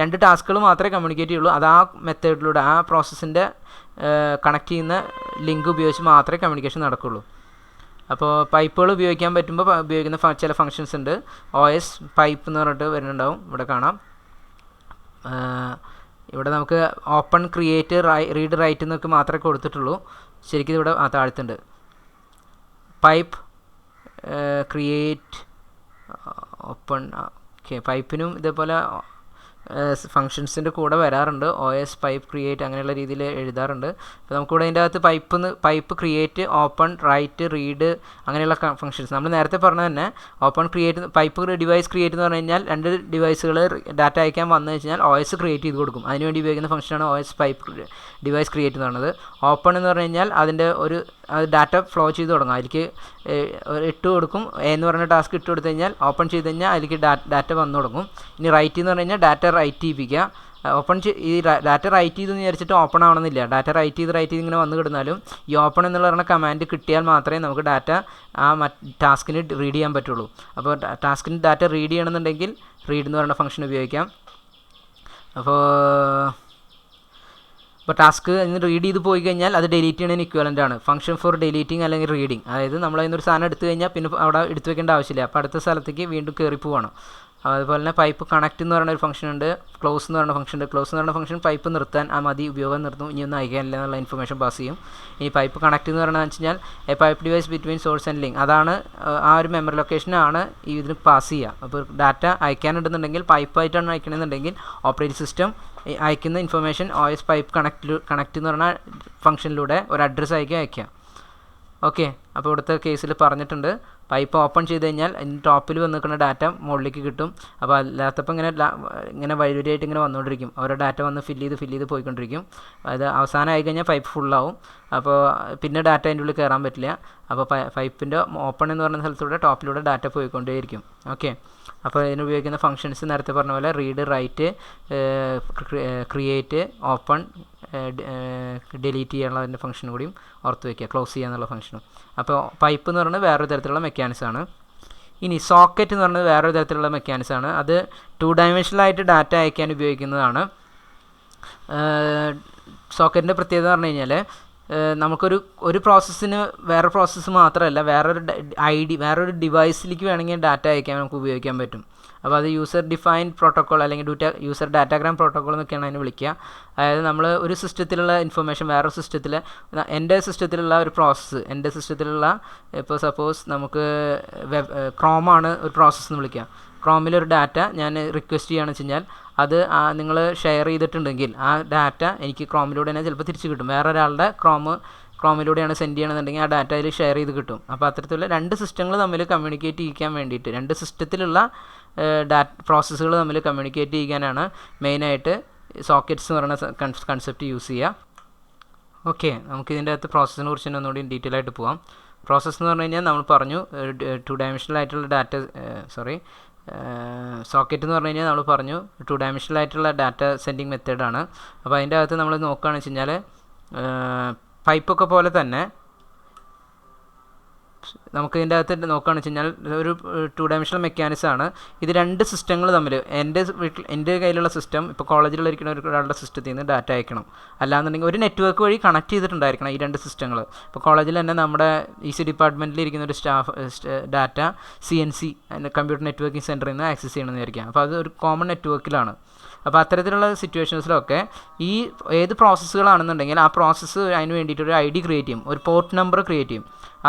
2 ടാസ്കുകൾ മാത്രമേ കമ്മ്യൂണിക്കേറ്റ് ചെയ്യുള്ളൂ. അത് ആ മെത്തേഡിലൂടെ ആ പ്രോസസ്സിൻ്റെ കണക്ട് ചെയ്യുന്ന ലിങ്ക് ഉപയോഗിച്ച് മാത്രമേ കമ്മ്യൂണിക്കേഷൻ നടക്കുള്ളൂ. അപ്പോൾ പൈപ്പുകൾ ഉപയോഗിക്കാൻ പറ്റുമ്പോൾ ഉപയോഗിക്കുന്ന ചില ഫങ്ഷൻസ് ഉണ്ട്. OS പൈപ്പ് എന്ന് പറഞ്ഞിട്ട് വരുന്നുണ്ടാവും, ഇവിടെ കാണാം. ഇവിടെ നമുക്ക് ഓപ്പൺ, ക്രിയേറ്റ്, റീഡ്, റൈറ്റ് എന്നൊക്കെ മാത്രമേ കൊടുത്തിട്ടുള്ളൂ. ശരിക്കും ഇവിടെ താഴ്ത്തുണ്ട്. Pipe, create, open. ഓക്കെ, പൈപ്പിനും ഇതേപോലെ ഫങ്ഷൻസിൻ്റെ കൂടെ വരാറുണ്ട്. OS പൈപ്പ്, ക്രിയേറ്റ് അങ്ങനെയുള്ള രീതിയിൽ എഴുതാറുണ്ട്. അപ്പോൾ നമുക്കിവിടെ അതിൻ്റെ അകത്ത് pipe, create, open, write, read അങ്ങനെയുള്ള ഫങ്ഷൻസ് നമ്മൾ നേരത്തെ പറഞ്ഞ തന്നെ. Open, create, pipe device create എന്ന് പറഞ്ഞു കഴിഞ്ഞാൽ 2 ഡിവൈസുകൾ ഡാറ്റ അയക്കാൻ വന്നു കഴിഞ്ഞാൽ OS ക്രിയേറ്റ് ചെയ്ത് കൊടുക്കും. അതിനുവേണ്ടി ഉപയോഗിക്കുന്ന ഫംഗ്ഷനാണ് OS പൈപ്പ് ഡിവൈസ് ക്രിയേറ്റ് എന്ന് പറയുന്നത്. ഓപ്പൺ എന്ന് പറഞ്ഞു കഴിഞ്ഞാൽ അതിൻ്റെ ഒരു അത് ഡാറ്റ ഫ്ലോ ചെയ്ത് തുടങ്ങും. അതിലേക്ക് ഇട്ട് കൊടുക്കും. എ എന്ന് പറഞ്ഞ ടാസ്ക് ഇട്ട് കൊടുത്തു കഴിഞ്ഞാൽ ഓപ്പൺ ചെയ്ത് കഴിഞ്ഞാൽ അതിലേക്ക് ഡാറ്റ വന്നു തുടങ്ങും. ഇനി റൈറ്റ് എന്ന് പറഞ്ഞു കഴിഞ്ഞാൽ ഡാറ്റ റൈറ്റ് ചെയ്യിപ്പിക്കുക. ഈ ഡാറ്റ റൈറ്റ് ചെയ്തെന്ന് വിചാരിച്ചിട്ട് ഓപ്പൺ ആവണമെന്നില്ല. ഡാറ്റ റൈറ്റ് ചെയ്ത് ഇങ്ങനെ വന്നു കിടന്നാലും ഈ ഓപ്പൺ എന്നുള്ള പറഞ്ഞ കമാൻഡ് കിട്ടിയാൽ മാത്രമേ നമുക്ക് ഡാറ്റ ആ ടാസ്കിന് റീഡ് ചെയ്യാൻ പറ്റുള്ളൂ. അപ്പോൾ ടാസ്കിന് ഡാറ്റ റീഡ് ചെയ്യണമെന്നുണ്ടെങ്കിൽ റീഡ് എന്ന് പറയുന്ന ഫംഗ്ഷൻ ഉപയോഗിക്കാം. അപ്പോൾ ടാസ്ക് ഇന്ന് റീഡ് ചെയ്ത് പോയി കഴിഞ്ഞാൽ അത് ഡിലീറ്റ് ചെയ്യുന്നതിന് ഇക്വലൻ്റ് ആണ്. ഫംഗ്ഷൻ ഫോർ ഡിലീറ്റിംഗ് അല്ലെങ്കിൽ റീഡിങ്. അതായത് നമ്മൾ അതിനൊരു സാധനം എടുത്തു കഴിഞ്ഞാൽ പിന്നെ അവിടെ എടുത്തു വെക്കേണ്ട ആവശ്യമില്ല. അപ്പോൾ അടുത്ത സ്ഥലത്തേക്ക് വീണ്ടും കയറി പോവാണ്. അതുപോലെ തന്നെ പൈപ്പ് കണക്റ്റ് എന്ന് പറയുന്ന ഒരു ഫംഗ്ഷൻ ഉണ്ട്. ക്ലോസ് എന്ന് പറയുന്ന ഫംഗ്ഷൻ ഉണ്ട്. ക്ലോസ് എന്ന് പറയുന്ന ഫംഗ്ഷൻ പൈപ്പ് നിർത്താൻ മതി, ഉപയോഗം നിർത്തും, ഇനി ഒന്നും അയക്കാനില്ല എന്നുള്ള ഇൻഫർമേഷൻ പാസ് ചെയ്യും. ഇനി പൈപ്പ് കണക്റ്റ് എന്ന് പറയുന്നത് വെച്ച് കഴിഞ്ഞാൽ A pipe device between source and link. അതാണ് ആ ഒരു മെമ്മറി ലൊക്കേഷനാണ് ഇതിന് പാസ് ചെയ്യുക. അപ്പോൾ ഡാറ്റ അയക്കാനുണ്ടെന്നുണ്ടെങ്കിൽ പൈപ്പായിട്ടാണ് അയക്കണമെന്നുണ്ടെങ്കിൽ ഓപ്പറേറ്റിംഗ് സിസ്റ്റം അയക്കുന്ന ഇൻഫർമേഷൻ OS പൈപ്പ് കണക്റ്റ് എന്ന് പറഞ്ഞ ഫംഗ്ഷനിലൂടെ ഒരു അഡ്രസ്സ് അയക്കാം. ഓക്കെ, അപ്പോൾ ഇവിടുത്തെ കേസിൽ പറഞ്ഞിട്ടുണ്ട് പൈപ്പ് ഓപ്പൺ ചെയ്ത് കഴിഞ്ഞാൽ അതിന് ടോപ്പിൽ വന്ന് നിൽക്കുന്ന ഡാറ്റ മുകളിലേക്ക് കിട്ടും. അപ്പോൾ അല്ലാത്തപ്പോൾ ഇങ്ങനെ വഴിവരിയായിട്ട് ഇങ്ങനെ വന്നുകൊണ്ടിരിക്കും. ഓരോ ഡാറ്റ വന്ന് ഫില്ല് ചെയ്ത് പോയിക്കൊണ്ടിരിക്കും. അത് അവസാനം ആയി കഴിഞ്ഞാൽ പൈപ്പ് ഫുള്ളാവും. അപ്പോൾ പിന്നെ ഡാറ്റ അതിൻ്റെ ഉള്ളിൽ കയറാൻ പറ്റില്ല. അപ്പോൾ പൈപ്പിൻ്റെ ഓപ്പൺ എന്ന് പറയുന്ന സ്ഥലത്തൂടെ ടോപ്പിലൂടെ ഡാറ്റ പോയിക്കൊണ്ടേയിരിക്കും. ഓക്കെ, അപ്പോൾ ഇതിന് ഉപയോഗിക്കുന്ന ഫംഗ്ഷൻസ് നേരത്തെ പറഞ്ഞ പോലെ read, write, create, open, delete ചെയ്യാനുള്ളതിൻ്റെ ഫംഗ്ഷൻ കൂടിയും ഓർത്ത് വയ്ക്കുക. ക്ലോസ് ചെയ്യാന്നുള്ള ഫംഗ്ഷനും. അപ്പോൾ പൈപ്പ് എന്ന് പറയുന്നത് വേറൊരു തരത്തിലുള്ള മെക്കാനിക്സാണ്. ഇനി സോക്കറ്റ് എന്ന് പറയുന്നത് വേറൊരു തരത്തിലുള്ള മെക്കാനിക്സാണ്. അത് 2 ഡയമെൻഷനിലായിട്ട് ഡാറ്റ അയക്കാൻ ഉപയോഗിക്കുന്നതാണ്. സോക്കറ്റിൻ്റെ പ്രത്യേകത എന്ന് പറഞ്ഞു കഴിഞ്ഞാൽ നമുക്കൊരു പ്രോസസ്സിന് വേറെ പ്രോസസ്സ് മാത്രമല്ല വേറൊരു ഡിവൈസിലേക്ക് വേണമെങ്കിൽ ഡാറ്റ അയക്കാൻ നമുക്ക് ഉപയോഗിക്കാൻ പറ്റും. അപ്പോൾ അത് യൂസർ ഡിഫൈൻഡ് പ്രോട്ടോക്കോൾ അല്ലെങ്കിൽ യൂസർ ഡാറ്റാഗ്രാം പ്രോട്ടോക്കോൾ എന്നൊക്കെയാണ് അതിന് വിളിക്കുക. അതായത് നമ്മൾ ഒരു സിസ്റ്റത്തിലുള്ള ഇൻഫർമേഷൻ വേറൊരു സിസ്റ്റത്തിൽ, എൻ്റെ സിസ്റ്റത്തിലുള്ള ഒരു പ്രോസസ്സ്, എൻ്റെ സിസ്റ്റത്തിലുള്ള ഇപ്പോൾ സപ്പോസ് നമുക്ക് ക്രോമാണ് ഒരു പ്രോസസ്സ് എന്ന് വിളിക്കുക. ക്രോമിലൊരു ഡാറ്റ ഞാൻ റിക്വസ്റ്റ് ചെയ്യുകയാണെന്ന് വെച്ച് കഴിഞ്ഞാൽ അത് നിങ്ങൾ ഷെയർ ചെയ്തിട്ടുണ്ടെങ്കിൽ ആ ഡാറ്റ എനിക്ക് ക്രോമിലൂടെ തന്നെ ചിലപ്പോൾ തിരിച്ച് കിട്ടും. വേറെ ഒരാളുടെ ക്രോമിലൂടെയാണ് സെൻഡ് ചെയ്യണമെന്നുണ്ടെങ്കിൽ ആ ഡാറ്റ അതിൽ ഷെയർ ചെയ്ത് കിട്ടും. അപ്പോൾ അത്തരത്തിലുള്ള 2 സിസ്റ്റങ്ങൾ തമ്മിൽ കമ്മ്യൂണിക്കേറ്റ് ചെയ്യിക്കാൻ വേണ്ടിയിട്ട് 2 സിസ്റ്റത്തിലുള്ള പ്രോസസ്സുകൾ തമ്മിൽ കമ്മ്യൂണിക്കേറ്റ് ചെയ്യാനാണ് മെയിനായിട്ട് സോക്കറ്റ്സ് എന്ന് പറയുന്ന കൺസെപ്റ്റ് യൂസ് ചെയ്യുക. ഓക്കെ, നമുക്ക് ഇതിൻ്റെ അകത്ത് പ്രോസസ്സിനെ കുറിച്ച് ഒന്നുകൂടി ഡീറ്റെയിൽ ആയിട്ട് പോകാം. പ്രോസസ്സ് എന്ന് പറഞ്ഞു കഴിഞ്ഞാൽ നമ്മൾ പറഞ്ഞു 2 ഡയമെൻഷനലായിട്ടുള്ള സോക്കറ്റ് എന്ന് പറഞ്ഞു കഴിഞ്ഞാൽ നമ്മൾ പറഞ്ഞു 2 ഡയമെൻഷനലായിട്ടുള്ള ഡാറ്റ സെൻഡിങ് മെത്തേഡാണ്. അപ്പോൾ അതിൻ്റെ അകത്ത് നമ്മൾ നോക്കുകയാണെന്ന് വെച്ച് കഴിഞ്ഞാൽ പൈപ്പൊക്കെ പോലെ തന്നെ നമുക്ക് ഇതിൻ്റെ അകത്ത് നോക്കുകയാണെന്ന് വെച്ച് കഴിഞ്ഞാൽ ഒരു 2 ഡയമെൻഷണൽ മെക്കാനിക്സാണ്. ഇത് 2 സിസ്റ്റങ്ങൾ തമ്മിൽ എൻ്റെ കയ്യിലുള്ള സിസ്റ്റം ഇപ്പോൾ കോളേജിലിരിക്കുന്ന ഒരാളുടെ സിസ്റ്റത്തിൽ നിന്ന് ഡാറ്റ അയക്കണം. അല്ലാന്നുണ്ടെങ്കിൽ ഒരു നെറ്റ്വർക്ക് വഴി കണക്ട് ചെയ്തിട്ടുണ്ടായിരിക്കണം ഈ 2 സിസ്റ്റങ്ങൾ. ഇപ്പോൾ കോളേജിൽ തന്നെ നമ്മുടെ EC ഡിപ്പാർട്ട്മെൻറ്റിൽ ഇരിക്കുന്ന ഒരു ഡാറ്റ CNC കമ്പ്യൂട്ടർ നെറ്റ്വർക്കിംഗ് സെൻറ്ററിൽ നിന്ന് ആക്സസ് ചെയ്യണമെന്ന് വിചാരിക്കാം. അപ്പോൾ അത് ഒരു കോമൺ നെറ്റ്വർക്കിലാണ്. അപ്പോൾ അത്തരത്തിലുള്ള സിറ്റുവേഷൻസിലൊക്കെ ഏത് പ്രോസസ്സുകളാണെന്നുണ്ടെങ്കിൽ ആ പ്രോസസ്സ് അതിന് വേണ്ടിയിട്ട് ഒരു ID ക്രിയേറ്റ് ചെയ്യും, ഒരു പോർട്ട് നമ്പർ ക്രിയേറ്റ് ചെയ്യും.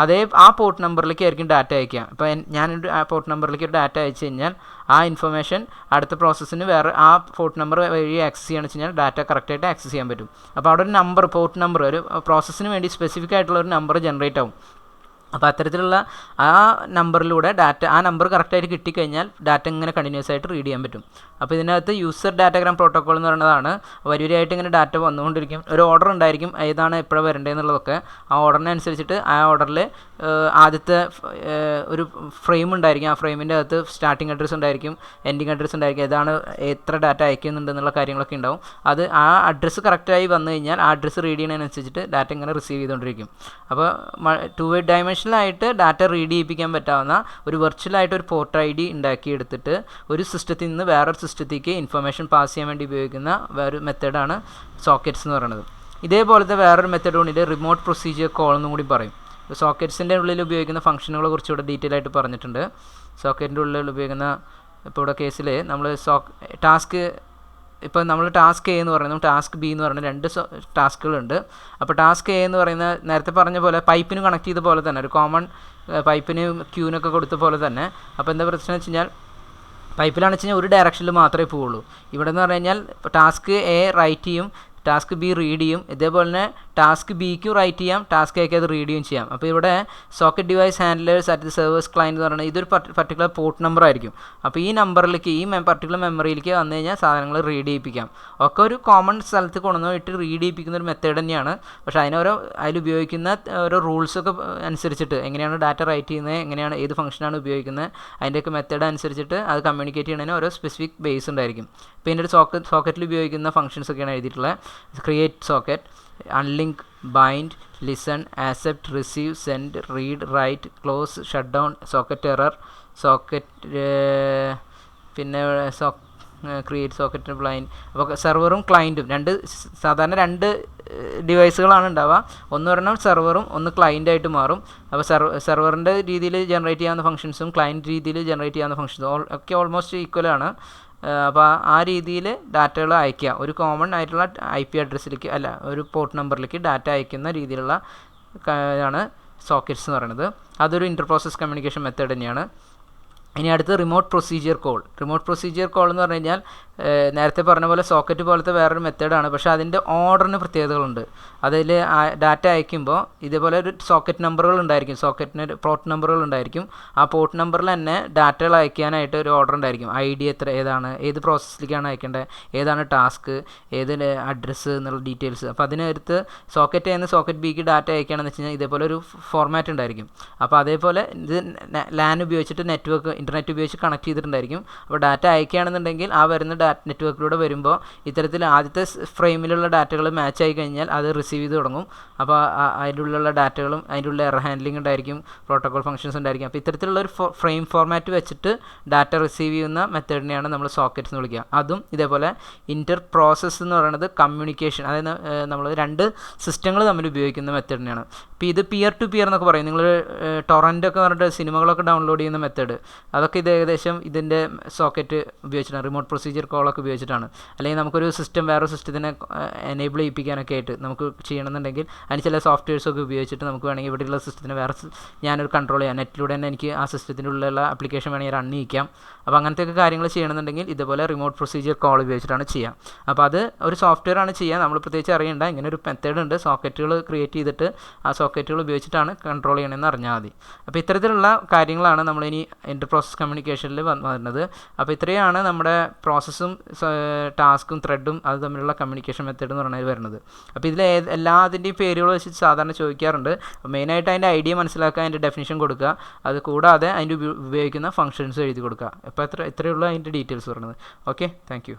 ആ പോർട്ട് നമ്പറിലേക്ക് ആയിരിക്കും ഡാറ്റ അയക്കുക. ഇപ്പോൾ ഞാനൊരു പോർട്ട് നമ്പറിലേക്ക് ഒരു ഡാറ്റ അയച്ചു കഴിഞ്ഞാൽ ആ ഇൻഫർമേഷൻ അടുത്ത പ്രോസസ്സിന് വേറെ ആ പോർട്ട് നമ്പർ വഴി ആക്സസ് ചെയ്യുകയാണെന്ന് വെച്ച് കഴിഞ്ഞാൽ ഡാറ്റ കറക്റ്റായിട്ട് ആക്സസ് ചെയ്യാൻ പറ്റും. അപ്പോൾ അവിടെ ഒരു പോർട്ട് നമ്പർ ഒരു പ്രോസസ്സിന് വേണ്ടി സ്പെസിഫിക് ആയിട്ടുള്ള ഒരു നമ്പർ ജനറേറ്റ് ആവും. അപ്പോൾ അത്തരത്തിലുള്ള ആ നമ്പറിലൂടെ ആ നമ്പർ കറക്റ്റായിട്ട് കിട്ടിക്കഴിഞ്ഞാൽ ഡാറ്റ ഇങ്ങനെ കണ്ടിന്യൂസ് ആയിട്ട് റീഡ് ചെയ്യാൻ പറ്റും. അപ്പോൾ ഇതിനകത്ത് യൂസർ ഡാറ്റാഗ്രാം പ്രോട്ടോക്കോൾ എന്ന് പറയുന്നതാണ്. വരിവരിയായിട്ട് ഇങ്ങനെ ഡാറ്റ വന്നുകൊണ്ടിരിക്കും. ഒരു ഓർഡർ ഉണ്ടായിരിക്കും, ഏതാണ് എപ്പോഴാണ് വരേണ്ടതെന്നുള്ളതൊക്കെ. ആ ഓർഡറിനനുസരിച്ചിട്ട് ആ ഓർഡറിൽ ആദ്യത്തെ ഒരു ഫ്രെയിം ഉണ്ടായിരിക്കും. ആ ഫ്രെയിമിൻ്റെ അകത്ത് സ്റ്റാർട്ടിങ് അഡ്രസ്സ് ഉണ്ടായിരിക്കും, എൻഡിങ് അഡ്രസ്സ് ഉണ്ടായിരിക്കും, ഏതാണ് എത്ര ഡാറ്റ അയക്കുന്നുണ്ടെന്നുള്ള കാര്യങ്ങളൊക്കെ ഉണ്ടാവും. അത് ആ അഡ്രസ്സ് കറക്റ്റായി വന്നു കഴിഞ്ഞാൽ ആ അഡ്രസ്സ് റീഡ് ചെയ്യുന്നതിനനുസരിച്ചിട്ട് ഡാറ്റ ഇങ്ങനെ റിസീവ് ചെയ്തുകൊണ്ടിരിക്കും. അപ്പോൾ 2 ഡയമെൻഷനിലായിട്ട് ഡാറ്റ റീഡ് ചെയ്യിപ്പിക്കാൻ പറ്റാവുന്ന ഒരു വെർച്വലായിട്ട് ഒരു പോർട്ട് ID ഉണ്ടാക്കിയെടുത്തിട്ട് ഒരു സിസ്റ്റത്തിൽ നിന്ന് വേറൊരു സിസ്റ്റത്തേക്ക് ഇൻഫർമേഷൻ പാസ് ചെയ്യാൻ വേണ്ടി ഉപയോഗിക്കുന്ന വേറൊരു മെത്തേഡാണ് സോക്കറ്റ്സ് എന്ന് പറയുന്നത്. ഇതേപോലത്തെ വേറൊരു മെത്തേഡ് കൊണ്ട് റിമോട്ട് പ്രൊസീജിയർ കോൾ എന്നും കൂടി പറയും. സോക്കറ്റ്സിൻ്റെ ഉള്ളിൽ ഉപയോഗിക്കുന്ന ഫംഗ്ഷനുകളെ കുറിച്ച് ഇവിടെ ഡീറ്റെയിൽ ആയിട്ട് പറഞ്ഞിട്ടുണ്ട്. സോക്കറ്റിൻ്റെ ഉള്ളിൽ ഉപയോഗിക്കുന്ന ഇപ്പോൾ ഇവിടെ കേസിൽ നമ്മൾ ഇപ്പോൾ നമ്മൾ ടാസ്ക് A എന്ന് പറയുന്നു, ടാസ്ക് B എന്ന് പറയുന്ന 2 ടാസ്കുകളുണ്ട്. അപ്പോൾ ടാസ്ക് A എന്ന് പറയുന്ന നേരത്തെ പറഞ്ഞ പോലെ പൈപ്പിന് കണക്ട് ചെയ്ത പോലെ തന്നെ ഒരു കോമൺ പൈപ്പിന് ക്യൂനൊക്കെ കൊടുത്ത പോലെ തന്നെ. അപ്പോൾ എന്താ പ്രശ്നം വെച്ച് കഴിഞ്ഞാൽ പൈപ്പിലാണെന്ന് വെച്ച് കഴിഞ്ഞാൽ ഒരു ഡയറക്ഷനിൽ മാത്രമേ പോവുള്ളൂ. ഇവിടെ എന്ന് പറഞ്ഞു കഴിഞ്ഞാൽ ടാസ്ക് A റൈറ്റ് ചെയ്യും, ടാസ്ക് B റീഡ് ചെയ്യും. ഇതേപോലെ തന്നെ ടാസ്ക് ബിക്കും റൈറ്റ് ചെയ്യാം, ടാസ്ക് എക്ക് അത് റീഡ് ചെയ്യും ചെയ്യാം. അപ്പോൾ ഇവിടെ socket device handlers at the servers client എന്ന് പറയുന്നത് ഇതൊരു പർട്ടിക്കുലർ പോർട്ട് നമ്പർ ആയിരിക്കും. അപ്പോൾ ഈ നമ്പറിലേക്ക് ഈ പർട്ടിക്കുലർ മെമ്മറിയിലേക്ക് വന്നു കഴിഞ്ഞാൽ സാധനങ്ങൾ റീഡ് ചെയ്യിപ്പിക്കാം. ഒക്കെ ഒരു കോമൺ സ്ഥലത്ത് കൊണ്ടുവന്നിട്ട് റീഡ് ചെയ്യിപ്പിക്കുന്ന ഒരു മെത്തേഡ് തന്നെയാണ്. പക്ഷേ അതിലുപയോഗിക്കുന്ന ഓരോ റൂൾസൊക്കെ അനുസരിച്ചിട്ട് എങ്ങനെയാണ് ഡാറ്റ റൈറ്റ് ചെയ്യുന്നത്, എങ്ങനെയാണ് ഏത് ഫംഗ്ഷനാണ് ഉപയോഗിക്കുന്നത്, അതിൻ്റെയൊക്കെ മെത്തേഡ് അനുസരിച്ചിട്ട് അത് കമ്മ്യൂണിക്കേറ്റ് ചെയ്യുന്നതിന് ഓരോ സ്പെസിഫിക് ബേസ് ഉണ്ടായിരിക്കും. ഇപ്പോൾ ഇതിൻ്റെ ഒരു സോക്കറ്റിൽ ഉപയോഗിക്കുന്ന ഫംഗ്ഷൻസ് ഒക്കെയാണ് എഴുതിയിട്ടുള്ളത്. Create socket, unlink, bind, listen, accept, receive, send, read, write, close, shut down, socket error, socket പിന്നെ ക്രിയേറ്റ് സോക്കറ്റ് ബ്ലൈൻഡ്. അപ്പോൾ സെർവറും ക്ലയൻറ്റും സാധാരണ രണ്ട് ഡിവൈസുകളാണ് ഉണ്ടാവുക. ഒരെണ്ണം സെർവറും ഒന്ന് ക്ലയൻറ്റായിട്ട് മാറും. അപ്പോൾ സെർവറിൻ്റെ രീതിയിൽ ജനറേറ്റ് ചെയ്യാവുന്ന ഫംഗ്ഷൻസും ക്ലയൻറ്റ് രീതിയിൽ ജനറേറ്റ് ചെയ്യാവുന്ന ഫംഗ്ഷൻസും ഒക്കെ ഓൾമോസ്റ്റ് ഈക്വലാണ്. അപ്പോൾ ആ രീതിയിൽ ഡാറ്റകൾ അയക്കുക, ഒരു കോമൺ ആയിട്ടുള്ള IP അഡ്രസ്സിലേക്ക് ഒരു പോർട്ട് നമ്പറിലേക്ക് ഡാറ്റ അയക്കുന്ന രീതിയിലുള്ള ഇതാണ് സോക്കറ്റ്സ് എന്ന് പറയുന്നത്. അതൊരു ഇൻ്റർപ്രോസസ് കമ്മ്യൂണിക്കേഷൻ മെത്തേഡ് തന്നെയാണ്. ഇനി അടുത്ത് remote procedure call. Remote procedure call എന്ന് പറഞ്ഞു കഴിഞ്ഞാൽ നേരത്തെ പറഞ്ഞ പോലെ സോക്കറ്റ് പോലത്തെ വേറൊരു മെത്തേഡാണ്. പക്ഷേ അതിൻ്റെ ഓർഡറിന് പ്രത്യേകതകളുണ്ട്. അതിൽ ഡാറ്റ അയക്കുമ്പോൾ ഇതേപോലെ ഒരു സോക്കറ്റ് നമ്പറുകൾ ഉണ്ടായിരിക്കും, സോക്കറ്റിന് പോർട്ട് നമ്പറുകൾ ഉണ്ടായിരിക്കും. ആ പോർട്ട് നമ്പറിൽ തന്നെ ഡാറ്റകൾ അയക്കാനായിട്ട് ഒരു ഓർഡർ ഉണ്ടായിരിക്കും. ID ഏതാണ്, ഏത് പ്രോസസ്സിലേക്കാണ് അയക്കേണ്ടത്, ഏതാണ് ടാസ്ക്, ഏത് അഡ്രസ്സ് എന്നുള്ള ഡീറ്റെയിൽസ്. അപ്പോൾ അതിനടുത്ത് സോക്കറ്റ് എന്ന് സോക്കറ്റ് ബിക്ക് ഡാറ്റ അയക്കുകയാണെന്ന് വെച്ച് കഴിഞ്ഞാൽ ഇതേപോലെ ഒരു ഫോർമാറ്റ് ഉണ്ടായിരിക്കും. അപ്പോൾ അതേപോലെ ഇത് LAN ഉപയോഗിച്ചിട്ട് ഇൻ്റർനെറ്റ് ഉപയോഗിച്ച് കണക്ട് ചെയ്തിട്ടുണ്ടായിരിക്കും. അപ്പോൾ ഡാറ്റ അയക്കുകയാണെന്നുണ്ടെങ്കിൽ ആ വരുന്ന നെറ്റ്വർക്കിലൂടെ വരുമ്പോൾ ഇത്തരത്തിൽ ആദ്യത്തെ ഫ്രെയിമിലുള്ള ഡാറ്റകൾ മാച്ച് ആയി കഴിഞ്ഞാൽ അത് റിസീവ് ചെയ്ത് തുടങ്ങും. അപ്പോൾ അതിൻ്റെ ഉള്ളിലുള്ള ഡാറ്റകളും അതിൻ്റെ ഉള്ളിൽ എറർ ഹാൻഡ്ലിംഗ് ഉണ്ടായിരിക്കും, പ്രോട്ടോകോൾ ഫംഗ്ഷൻസ് ഉണ്ടായിരിക്കും. അപ്പോൾ ഇത്തരത്തിലുള്ള ഒരു ഫ്രെയിം ഫോർമാറ്റ് വെച്ചിട്ട് ഡാറ്റ റിസീവ് ചെയ്യുന്ന മെത്തേഡിനെയാണ് നമ്മൾ സോക്കറ്റ്സ് എന്ന് വിളിക്കുക. അതും ഇതേപോലെ ഇൻ്റർ പ്രോസസ്സ് എന്ന് പറയുന്നത് കമ്മ്യൂണിക്കേഷൻ, അതായത് നമ്മൾ രണ്ട് സിസ്റ്റങ്ങൾ തമ്മിൽ ഉപയോഗിക്കുന്ന മെത്തേഡിനെയാണ്. ഇപ്പോൾ ഇത് പിയർ ടു പിയർ എന്നൊക്കെ പറയും. നിങ്ങൾ ടൊറൻ്റൊക്കെ പറഞ്ഞിട്ട് സിനിമകളൊക്കെ ഡൗൺലോഡ് ചെയ്യുന്ന മെത്തേഡ്, അതൊക്കെ ഇത് ഏകദേശം ഇതിൻ്റെ സോക്കറ്റ് ഉപയോഗിച്ചിട്ടാണ്, റിമോട്ട് പ്രൊസീജിയർ കോളൊക്കെ ഉപയോഗിച്ചിട്ടാണ്. അല്ലെങ്കിൽ നമുക്കൊരു സിസ്റ്റം വേറൊരു സിസ്റ്റത്തിനെ എനേബിൾ ചെയ്യിപ്പിക്കാനൊക്കെ ആയിട്ട് നമുക്ക് ചെയ്യണമെന്നുണ്ടെങ്കിൽ അതിന് ചില സോഫ്റ്റ്വെയർസൊക്കെ ഉപയോഗിച്ചിട്ട് നമുക്ക് വേണമെങ്കിൽ ഇവിടെയുള്ള സിസ്റ്റത്തിന് ഞാനൊരു കൺട്രോൾ ചെയ്യാം, നെറ്റിലൂടെ തന്നെ എനിക്ക് ആ സിസ്റ്റത്തിൻ്റെ ഉള്ളിലുള്ള ആപ്ലിക്കേഷൻ വേണമെങ്കിൽ റൺ ചെയ്യിക്കാം. അപ്പോൾ അങ്ങനത്തെയൊക്കെ കാര്യങ്ങൾ ചെയ്യണമെന്നുണ്ടെങ്കിൽ ഇതുപോലെ റിമോട്ട് പ്രൊസീജിയർ കോൾ ഉപയോഗിച്ചിട്ടാണ് ചെയ്യുക. അപ്പോൾ അത് ഒരു സോഫ്റ്റ്വെയർ ആണ് ചെയ്യുക, നമ്മൾ പ്രത്യേകിച്ച് അറിയേണ്ട. ഇങ്ങനെ ഒരു മെത്തേഡ് ഉണ്ട്, സോക്കറ്റുകൾ ക്രിയേറ്റ് ചെയ്തിട്ട് ആ സോക്കറ്റുകൾ ഉപയോഗിച്ചിട്ടാണ് കൺട്രോൾ ചെയ്യണമെന്ന് അറിഞ്ഞാൽ മതി. അപ്പോൾ ഇത്തരത്തിലുള്ള കാര്യങ്ങളാണ് നമ്മളിനി ഇൻ്റർപ്രോസസ് കമ്മ്യൂണിക്കേഷനിൽ വരുന്നത്. അപ്പോൾ ഇത്രയാണ് നമ്മുടെ പ്രോസസ്സും ടാസ്കും ത്രെഡും അത് തമ്മിലുള്ള കമ്മ്യൂണിക്കേഷൻ മെത്തേഡ് എന്ന് പറഞ്ഞാൽ വരുന്നത്. അപ്പോൾ ഇതിൽ എല്ലാത്തിൻ്റെയും പേരുകൾ വെച്ച് സാധാരണ ചോദിക്കാറുണ്ട്. മെയിനായിട്ട് അതിൻ്റെ ഐഡിയ മനസ്സിലാക്കുക, അതിൻ്റെ ഡെഫിനിഷൻ കൊടുക്കുക, അത് കൂടാതെ അതിൻ്റെ ഉപയോഗിക്കുന്ന ഫംഗ്ഷൻസ് എഴുതി കൊടുക്കുക. അപ്പോൾ ഇത്രയുള്ള അതിൻ്റെ ഡീറ്റെയിൽസ് പറയുന്നത്. Okay, thank you.